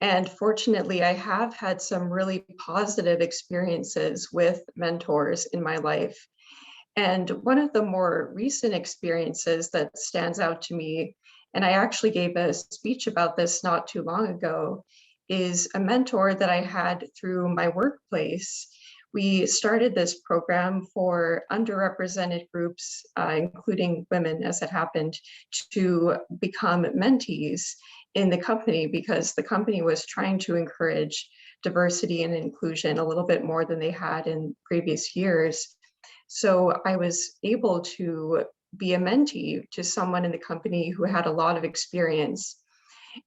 Speaker 14: And fortunately, I have had some really positive experiences with mentors in my life. And one of the more recent experiences that stands out to me, and I actually gave a speech about this not too long ago, is a mentor that I had through my workplace. We started this program for underrepresented groups, including women as it happened, to become mentees in the company because the company was trying to encourage diversity and inclusion a little bit more than they had in previous years. So I was able to be a mentee to someone in the company who had a lot of experience.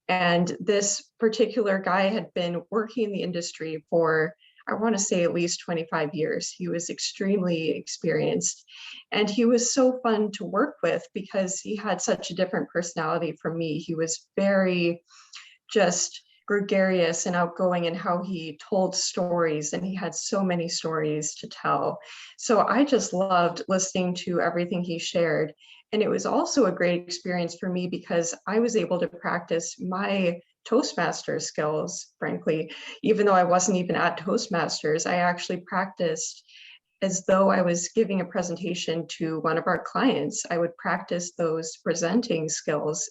Speaker 14: And this particular guy had been working in the industry for, I want to say, at least 25 years. He was extremely experienced. And he was so fun to work with because he had such a different personality from me. He was very just gregarious and outgoing in how he told stories, and he had so many stories to tell. So I just loved listening to everything he shared. And it was also a great experience for me because I was able to practice my Toastmasters skills, frankly. Even though I wasn't even at Toastmasters, I actually practiced as though I was giving a presentation to one of our clients. I would practice those presenting skills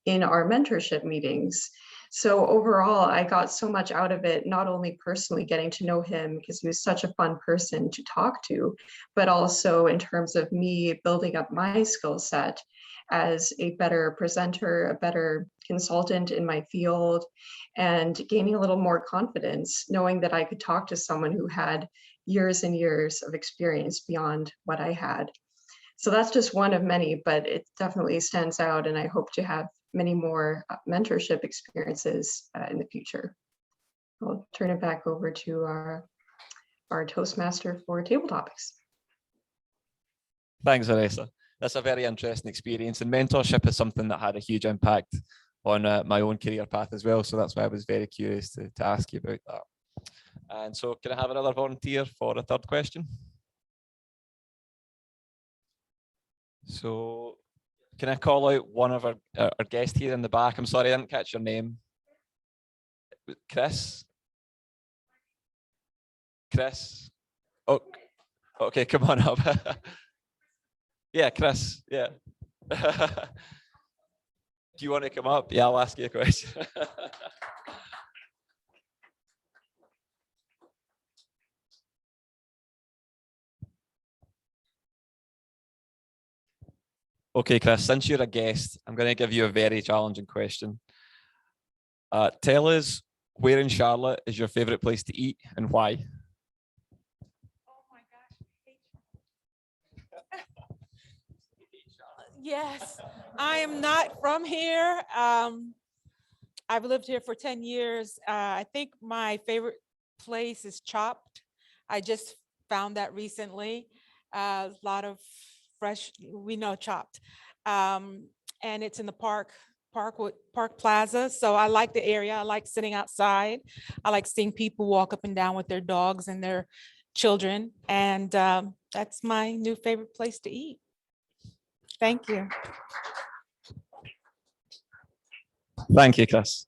Speaker 14: in our mentorship meetings. So overall, I got so much out of it, not only personally getting to know him because he was such a fun person to talk to, but also in terms of me building up my skill set as a better presenter, a better consultant in my field, and gaining a little more confidence, knowing that I could talk to someone who had years and years of experience beyond what I had. So that's just one of many, but it definitely stands out, and I hope to have many more mentorship experiences in the future. I'll turn it back over to our Toastmaster for table topics.
Speaker 13: Thanks, Vanessa. That's a very interesting experience, and mentorship is something that had a huge impact on my own career path as well. So that's why I was very curious to ask you about that. And so can I have another volunteer for a third question? So can I call out one of our guests here in the back? I'm sorry, I didn't catch your name. Chris? Chris? Oh, okay, come on up. Yeah, Chris, yeah. Do you want to come up? Yeah, I'll ask you a question. Okay, Chris, since you're a guest, I'm going to give you a very challenging question. Tell us where in Charlotte is your favorite place to eat and why?
Speaker 3: Oh my gosh. Yes, I am not from here. I've lived here for 10 years. I think my favorite place is Chopped. I just found that recently. A lot of fresh, we know Chopped. And it's in the Park Plaza. So I like the area. I like sitting outside. I like seeing people walk up and down with their dogs and their children. And that's my new favorite place to eat. Thank you.
Speaker 13: Thank you, Chris.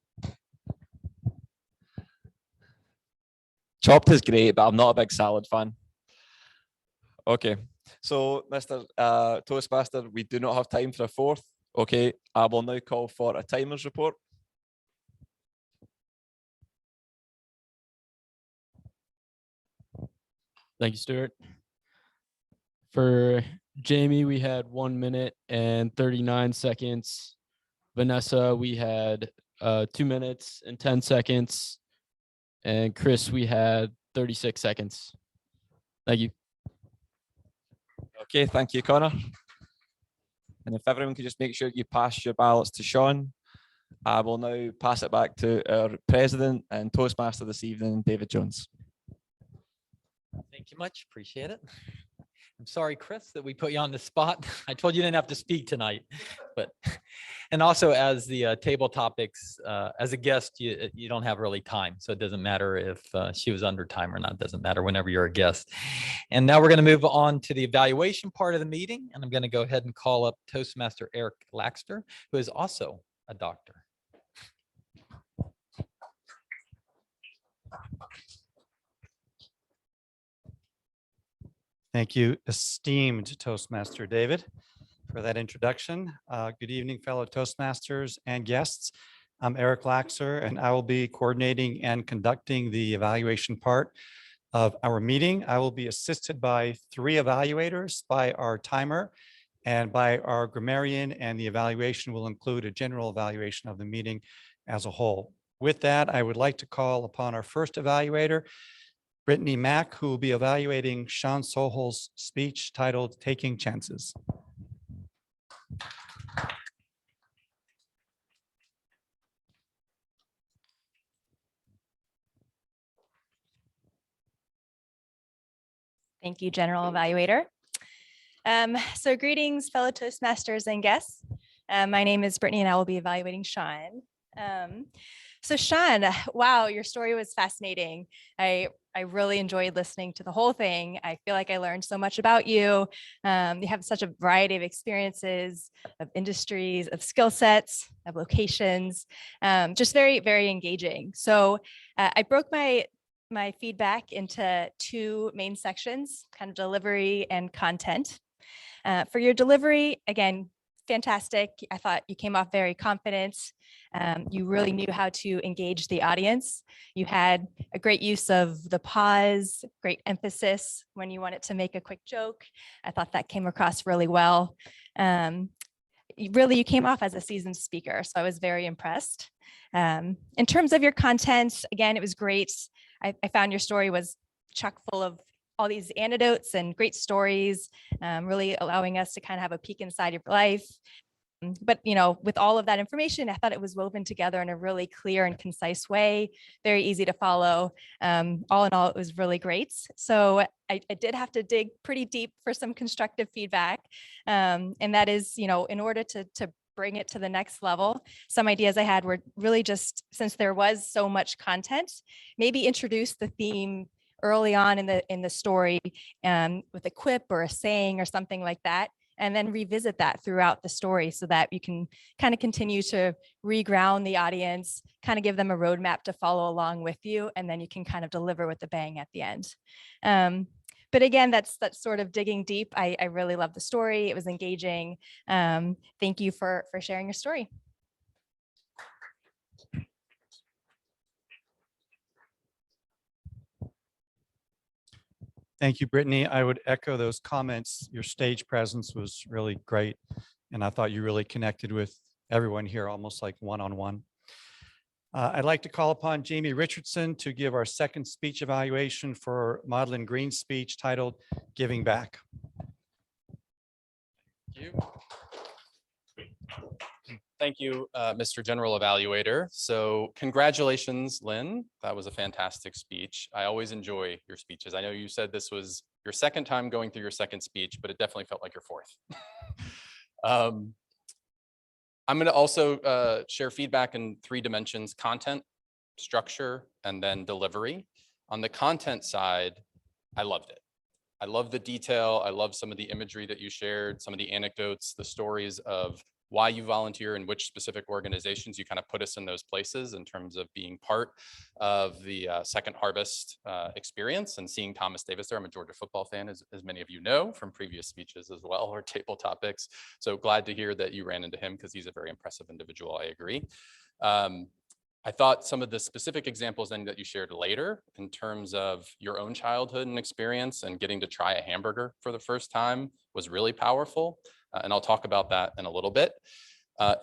Speaker 13: Chopped is great, but I'm not a big salad fan. Okay, so Mr. Toastmaster, we do not have time for a fourth. Okay, I will now call for a timer's report.
Speaker 8: Thank you, Stuart. For Jamie, we had 1 minute and 39 seconds. Vanessa, we had 2 minutes and 10 seconds. And Chris, we had 36 seconds. Thank you.
Speaker 13: Okay, thank you, Connor. And if everyone could just make sure you pass your ballots to Sean, I will now pass it back to our president and Toastmaster this evening, David Jones.
Speaker 6: Thank you much. Appreciate it. I'm sorry, Chris, that we put you on the spot. I told you didn't have to speak tonight, but, and also as the table topics, as a guest, you don't have really time. So it doesn't matter if she was under time or not, it doesn't matter whenever you're a guest. And now we're going to move on to the evaluation part of the meeting. And I'm going to go ahead and call up Toastmaster Eric Laxter, who is also a doctor.
Speaker 15: Thank you, esteemed Toastmaster David, for that introduction. Good evening, fellow Toastmasters and guests. I'm Eric Laxer, and I will be coordinating and conducting the evaluation part of our meeting. I will be assisted by 3 evaluators, by our timer and by our grammarian, and the evaluation will include a general evaluation of the meeting as a whole. With that, I would like to call upon our first evaluator, Brittany Mack, who will be evaluating Sean Sohol's speech titled Taking Chances.
Speaker 16: Thank you, General Evaluator. So greetings, fellow Toastmasters and guests. My name is Brittany and I will be evaluating Sean. So Sean, wow, your story was fascinating. I really enjoyed listening to the whole thing. I feel like I learned so much about you. You have such a variety of experiences, of industries, of skill sets, of locations, just very, very engaging. So I broke my feedback into 2 main sections, kind of delivery and content. For your delivery, again, fantastic. I thought you came off very confident. You really knew how to engage the audience. You had a great use of the pause, great emphasis when you wanted to make a quick joke. I thought that came across really well. You came off as a seasoned speaker, so I was very impressed. In terms of your content, again, it was great. I found your story was chock full of all these anecdotes and great stories, really allowing us to kind of have a peek inside your life. But, you know, with all of that information, I thought it was woven together in a really clear and concise way, very easy to follow. All in all, it was really great. So I did have to dig pretty deep for some constructive feedback. And that is, you know, in order to bring it to the next level, some ideas I had were really just, since there was so much content, maybe introduce the theme early on in the story with a quip or a saying or something like that, and then revisit that throughout the story so that you can kind of continue to reground the audience, kind of give them a roadmap to follow along with you, and then you can kind of deliver with a bang at the end. But again, that's sort of digging deep. I really love the story. It was engaging. Thank you for sharing your story.
Speaker 15: Thank you, Brittany. I would echo those comments. Your stage presence was really great. And I thought you really connected with everyone here, almost like one-on-one. I'd like to call upon Jamie Richardson to give our second speech evaluation for Madeline Green's speech titled Giving Back.
Speaker 1: Thank you, Mr. General Evaluator. So congratulations, Lynn. That was a fantastic speech. I always enjoy your speeches. I know you said this was your second time going through your second speech, but it definitely felt like your fourth. I'm going to also share feedback in 3 dimensions: content, structure, and then delivery. On the content side, I loved it. I love the detail. I love some of the imagery that you shared, some of the anecdotes, the stories of why you volunteer and which specific organizations. You kind of put us in those places in terms of being part of the Second Harvest experience and seeing Thomas Davis there. I'm a Georgia football fan, as many of you know from previous speeches as well, or table topics. So glad to hear that you ran into him because he's a very impressive individual. I agree. I thought some of the specific examples then that you shared later in terms of your own childhood and experience and getting to try a hamburger for the first time was really powerful. And I'll talk about that in a little bit.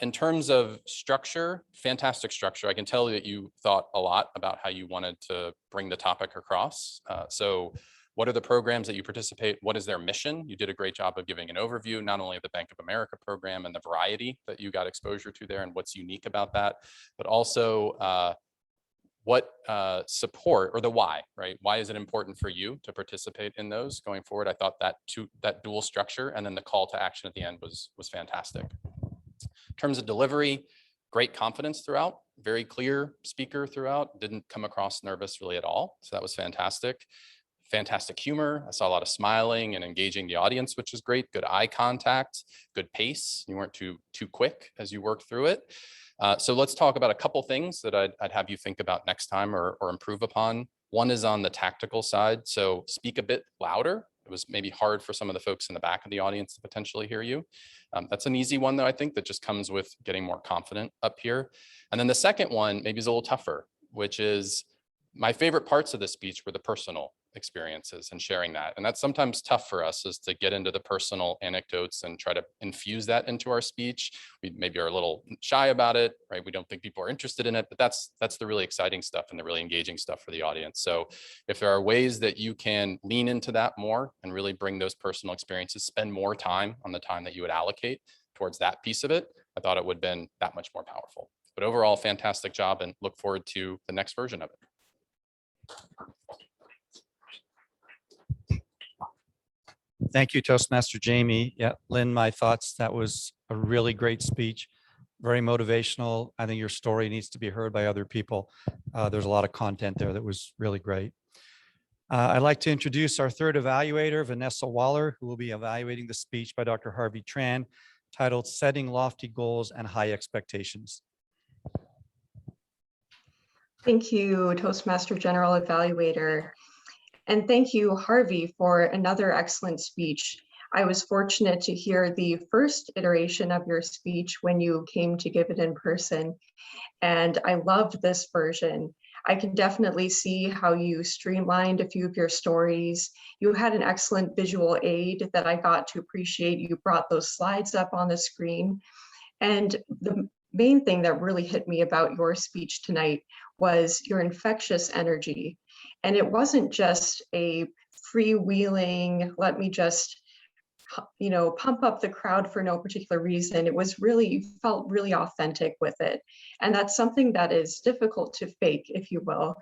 Speaker 1: In terms of structure, fantastic structure. I can tell that you thought a lot about how you wanted to bring the topic across. So what are the programs that you participate? What is their mission? You did a great job of giving an overview, not only of the Bank of America program and the variety that you got exposure to there and what's unique about that, but also what support or the why, right? Why is it important for you to participate in those going forward? I thought that dual structure and then the call to action at the end was fantastic. In terms of delivery, great confidence throughout, very clear speaker throughout, didn't come across nervous really at all. So that was fantastic. Fantastic humor. I saw a lot of smiling and engaging the audience, which is great. Good eye contact, good pace. You weren't too quick as you worked through it. So let's talk about a couple things that I'd have you think about next time or improve upon. One is on the tactical side. So speak a bit louder. It was maybe hard for some of the folks in the back of the audience to potentially hear you. That's an easy one though, I think, that just comes with getting more confident up here. And then the second one maybe is a little tougher, which is my favorite parts of the speech were the personal experiences and sharing that. And that's sometimes tough for us, is to get into the personal anecdotes and try to infuse that into our speech. We maybe are a little shy about it, right? We don't think people are interested in it, but that's the really exciting stuff and the really engaging stuff for the audience. So if there are ways that you can lean into that more and really bring those personal experiences, spend more time on the time that you would allocate towards that piece of it, I thought it would have been that much more powerful. But overall, fantastic job and look forward to the next version of it.
Speaker 15: Thank you, Toastmaster Jamie. Yeah, Lynn, my thoughts. That was a really great speech, very motivational. I think your story needs to be heard by other people. There's a lot of content there that was really great. I'd like to introduce our third evaluator, Vanessa Waller, who will be evaluating the speech by Dr. Harvey Tran, titled Setting Lofty Goals and High Expectations.
Speaker 14: Thank you, Toastmaster General Evaluator. And thank you, Harvey, for another excellent speech. I was fortunate to hear the first iteration of your speech when you came to give it in person, and I loved this version. I can definitely see how you streamlined a few of your stories. You had an excellent visual aid that I got to appreciate. You brought those slides up on the screen. And the main thing that really hit me about your speech tonight was your infectious energy. And it wasn't just a freewheeling, let me just, pump up the crowd for no particular reason. It was really, you felt really authentic with it. And that's something that is difficult to fake, if you will.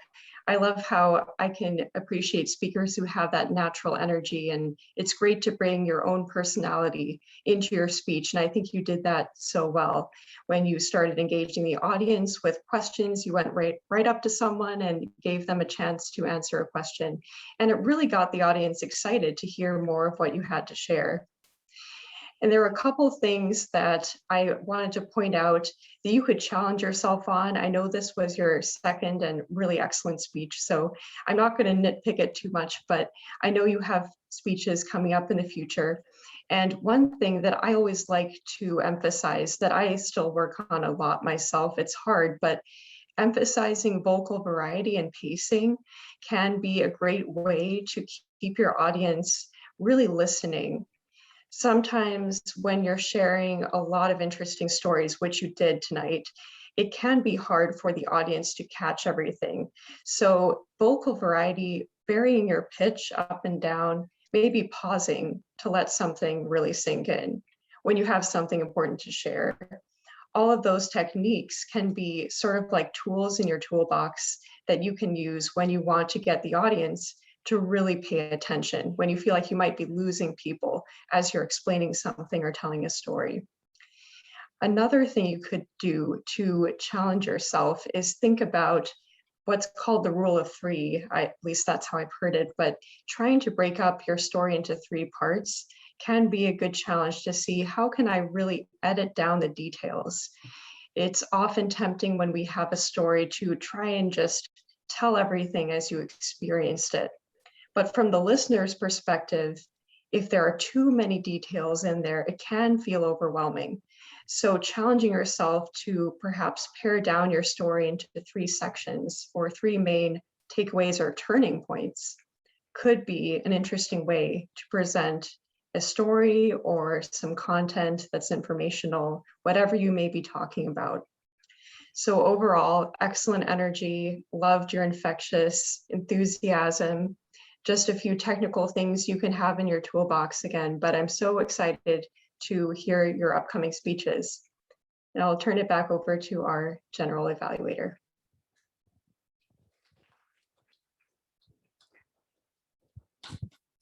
Speaker 14: I love how I can appreciate speakers who have that natural energy, and it's great to bring your own personality into your speech. And I think you did that so well. When you started engaging the audience with questions, you went right up to someone and gave them a chance to answer a question. And it really got the audience excited to hear more of what you had to share. And there were a couple of things that I wanted to point out that you could challenge yourself on. I know this was your second and really excellent speech, so I'm not going to nitpick it too much, but I know you have speeches coming up in the future. And one thing that I always like to emphasize that I still work on a lot myself, it's hard, but emphasizing vocal variety and pacing can be a great way to keep your audience really listening. Sometimes when you're sharing a lot of interesting stories, which you did tonight, it can be hard for the audience to catch everything. So vocal variety, varying your pitch up and down, maybe pausing to let something really sink in when you have something important to share. All of those techniques can be sort of like tools in your toolbox that you can use when you want to get the audience to really pay attention, when you feel like you might be losing people as you're explaining something or telling a story. Another thing you could do to challenge yourself is think about what's called the rule of three. At least that's how I've heard it, but trying to break up your story into 3 parts. can be a good challenge to see how can I really edit down the details. It's often tempting when we have a story to try and just tell everything as you experienced it. But from the listener's perspective, if there are too many details in there, it can feel overwhelming. So challenging yourself to perhaps pare down your story into 3 sections or 3 main takeaways or turning points could be an interesting way to present a story or some content that's informational, whatever you may be talking about. So overall, excellent energy, loved your infectious enthusiasm, just a few technical things you can have in your toolbox again, but I'm so excited to hear your upcoming speeches. And I'll turn it back over to our general evaluator.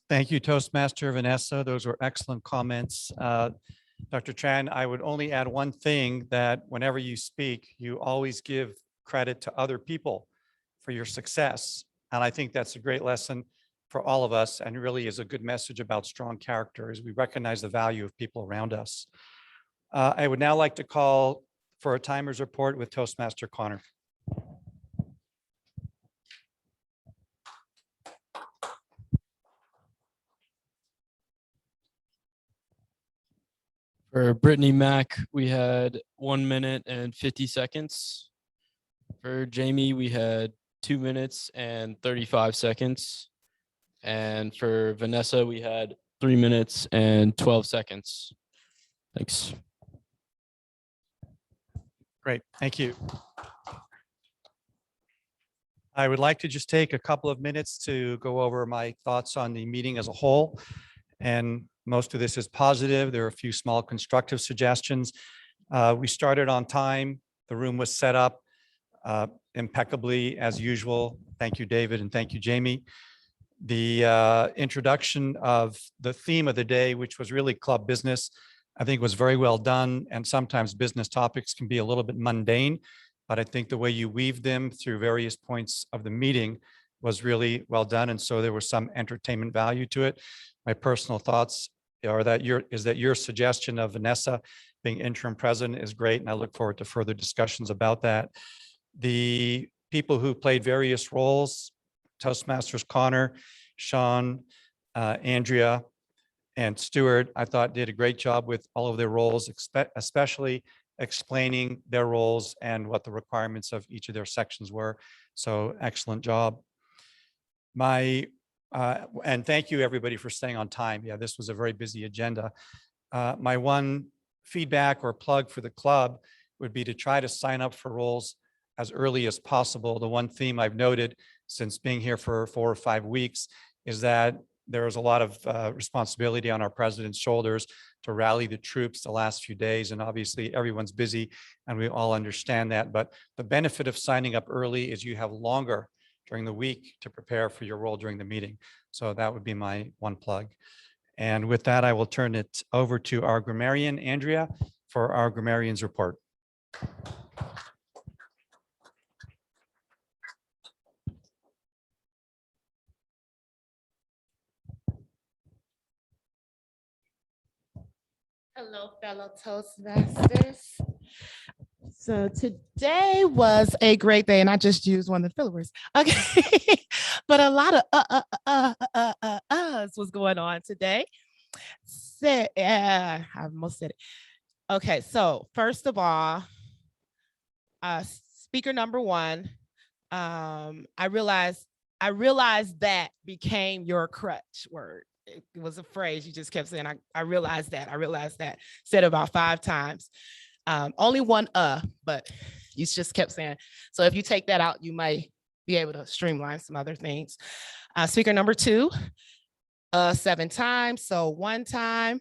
Speaker 15: Thank you, Toastmaster Vanessa. Those were excellent comments. Dr. Tran, I would only add one thing, that whenever you speak, you always give credit to other people for your success. And I think that's a great lesson for all of us, and really is a good message about strong character as we recognize the value of people around us. I would now like to call for a timer's report with Toastmaster Connor.
Speaker 8: For Brittany Mack, we had 1 minute and 50 seconds. For Jamie, we had 2 minutes and 35 seconds. And for Vanessa, we had 3 minutes and 12 seconds. Thanks.
Speaker 15: Great, thank you. I would like to just take a couple of minutes to go over my thoughts on the meeting as a whole. And most of this is positive. There are a few small constructive suggestions. We started on time. The room was set up impeccably as usual. Thank you, David, and thank you, Jamie. The introduction of the theme of the day, which was really club business, I think was very well done. And sometimes business topics can be a little bit mundane, but I think the way you weave them through various points of the meeting was really well done. And so there was some entertainment value to it. My personal thoughts are that your suggestion of Vanessa being interim president is great, and I look forward to further discussions about that. The people who played various roles, Toastmasters Connor, Sean, Andrea, and Stuart, I thought did a great job with all of their roles, especially explaining their roles and what the requirements of each of their sections were. So excellent job. And thank you everybody for staying on time. Yeah, this was a very busy agenda. My one feedback or plug for the club would be to try to sign up for roles as early as possible. The one theme I've noted since being here for 4 or 5 weeks is that there is a lot of responsibility on our president's shoulders to rally the troops the last few days. And obviously everyone's busy and we all understand that. But the benefit of signing up early is you have longer during the week to prepare for your role during the meeting. So that would be my one plug. And with that, I will turn it over to our grammarian, Andrea, for our Grammarians Report.
Speaker 17: Hello, fellow Toastmasters. So today was a great day, and I just used one of the filler words. Okay, but a lot of was going on today. I almost said it. Okay, so first of all, speaker number 1, I realized that became your crutch word. It was a phrase you just kept saying. I realized that. Said it about 5 times. Only one but you just kept saying. So if you take that out, you might be able to streamline some other things. Speaker number 2, 7 times. So 1 time.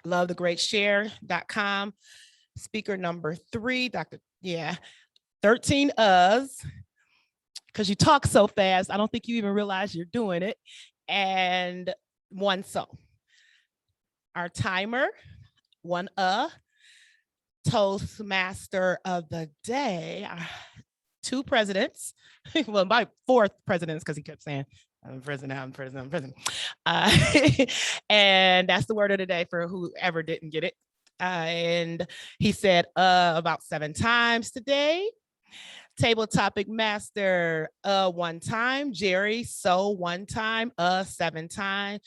Speaker 17: Love the great share.com. Speaker number 3, 13 because you talk so fast. I don't think you even realize you're doing it. And 1 so. Our timer, 1 Toastmaster of the day, 2 presidents, well, my 4th presidents, because he kept saying, I'm president, I'm president, I'm president. And that's the word of the day for whoever didn't get it. And he said about 7 times today. Table topic master 1 time. Jerry, so 1 time, 7 times.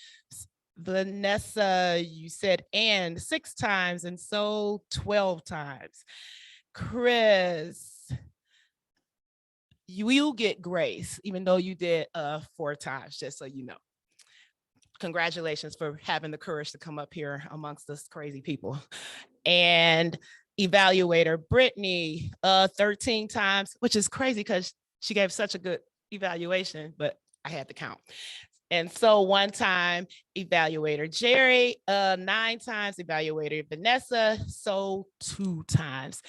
Speaker 17: Vanessa, you said and 6 times, and so 12 times. Chris, you will get grace, even though you did 4 times, just so you know. Congratulations for having the courage to come up here amongst us crazy people. And evaluator Brittany, 13 times, which is crazy because she gave such a good evaluation, but I had to count. And so 1 time, evaluator Jerry, 9 times, evaluator Vanessa, so 2 times.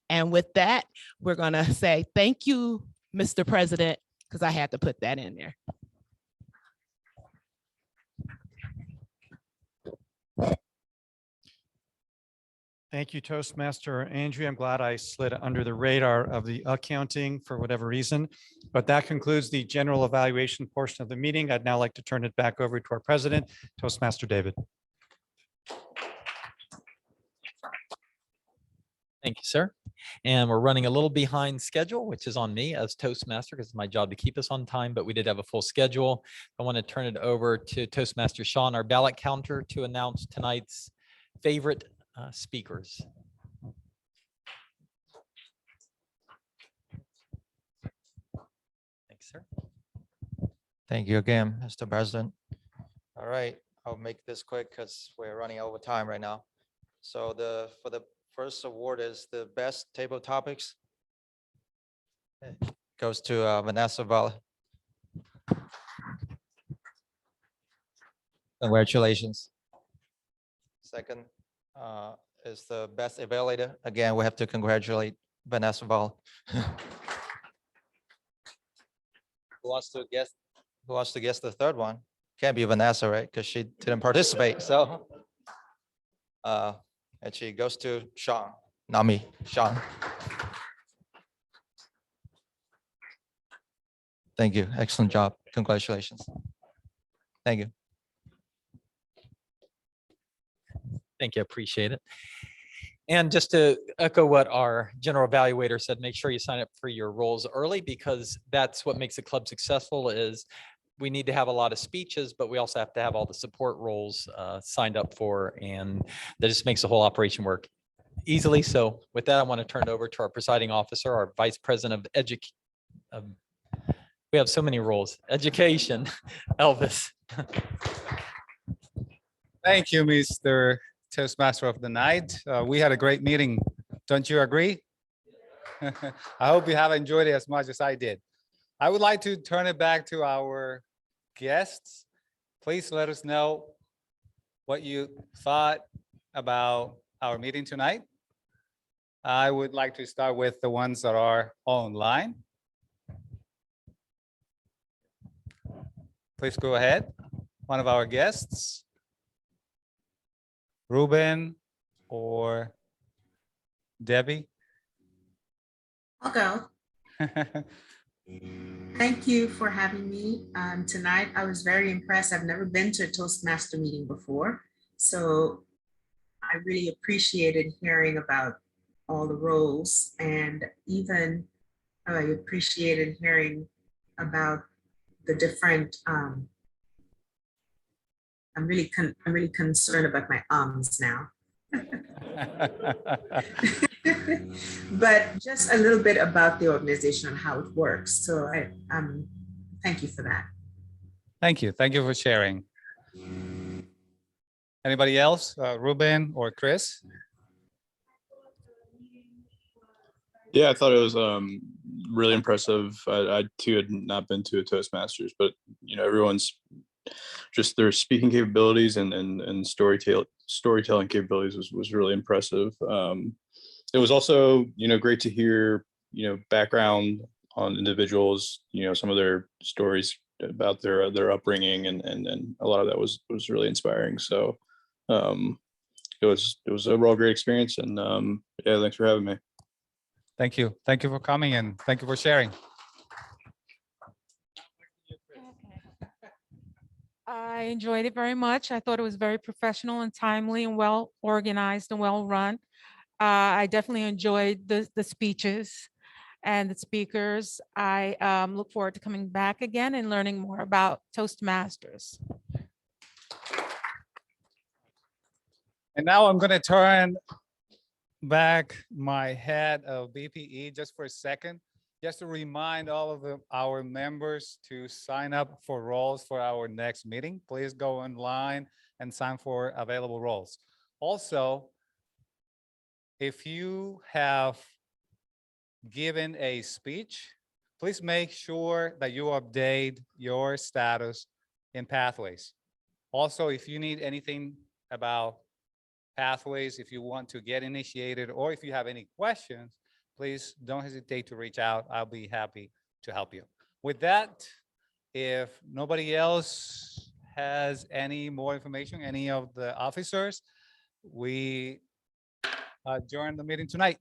Speaker 17: And with that, we're gonna say thank you, Mr. President, because I had to put that in there.
Speaker 15: Thank you, Toastmaster Andrea. I'm glad I slid under the radar of the accounting for whatever reason, but that concludes the general evaluation portion of the meeting. I'd now like to turn it back over to our president, Toastmaster David.
Speaker 6: Thank you, sir. And we're running a little behind schedule, which is on me as Toastmaster because it's my job to keep us on time, but we did have a full schedule. I want to turn it over to Toastmaster Sean, our ballot counter, to announce tonight's favorite speakers. Thanks, sir.
Speaker 9: Thank you again, Mr. President. All right, I'll make this quick because we're running over time right now. So for the first award is the best table topics. It goes to Vanessa Waller. Congratulations. Second is the best evaluator. Again, we have to congratulate Vanessa Waller. Who wants to guess? Who wants to guess the third one? Can't be Vanessa, right? Because she didn't participate. So, and she goes to Sean, not me, Sean. Thank you. Excellent job. Congratulations. Thank you.
Speaker 6: Thank you. Appreciate it. And just to echo what our general evaluator said, make sure you sign up for your roles early because that's what makes the club successful is we need to have a lot of speeches, but we also have to have all the support roles signed up for, and that just makes the whole operation work easily. So with that, I want to turn it over to our presiding officer, our vice president of education. We have so many roles. Education, Elvis.
Speaker 2: Thank you, Mr. Toastmaster of the night. We had a great meeting. Don't you agree? I hope you have enjoyed it as much as I did. I would like to turn it back to our guests. Please let us know what you thought about our meeting tonight. I would like to start with the ones that are online. Please go ahead. One of our guests. Ruben or Debbie?
Speaker 4: I'll go. Thank you for having me tonight. I was very impressed. I've never been to a Toastmaster meeting before, so I really appreciated hearing about all the roles, and even I appreciated hearing about the different I'm really concerned about my ums now. But just a little bit about the organization and how it works. So I thank you for that.
Speaker 2: Thank you. Thank you for sharing. Anybody else? Ruben or Chris?
Speaker 5: Yeah, I thought it was really impressive. I too had not been to a Toastmasters, but you know, everyone's just their speaking capabilities and storytelling capabilities was really impressive. It was also, you know, great to hear, you know, background on individuals, you know, some of their stories about their upbringing, and a lot of that was really inspiring. So it was overall great experience, and yeah, thanks for having me.
Speaker 2: Thank you. Thank you for coming and thank you for sharing.
Speaker 3: I enjoyed it very much. I thought it was very professional and timely and well organized and well run. I definitely enjoyed the speeches and the speakers. I look forward to coming back again and learning more about Toastmasters.
Speaker 2: And now I'm going to turn back my head of BPE just for a second, just to remind all of our members to sign up for roles for our next meeting. Please go online and sign for available roles. Also, if you have given a speech, please make sure that you update your status in Pathways. Also, if you need anything about Pathways, if you want to get initiated, or if you have any questions, please don't hesitate to reach out. I'll be happy to help you. With that, if nobody else has any more information, any of the officers, we adjourn the meeting tonight.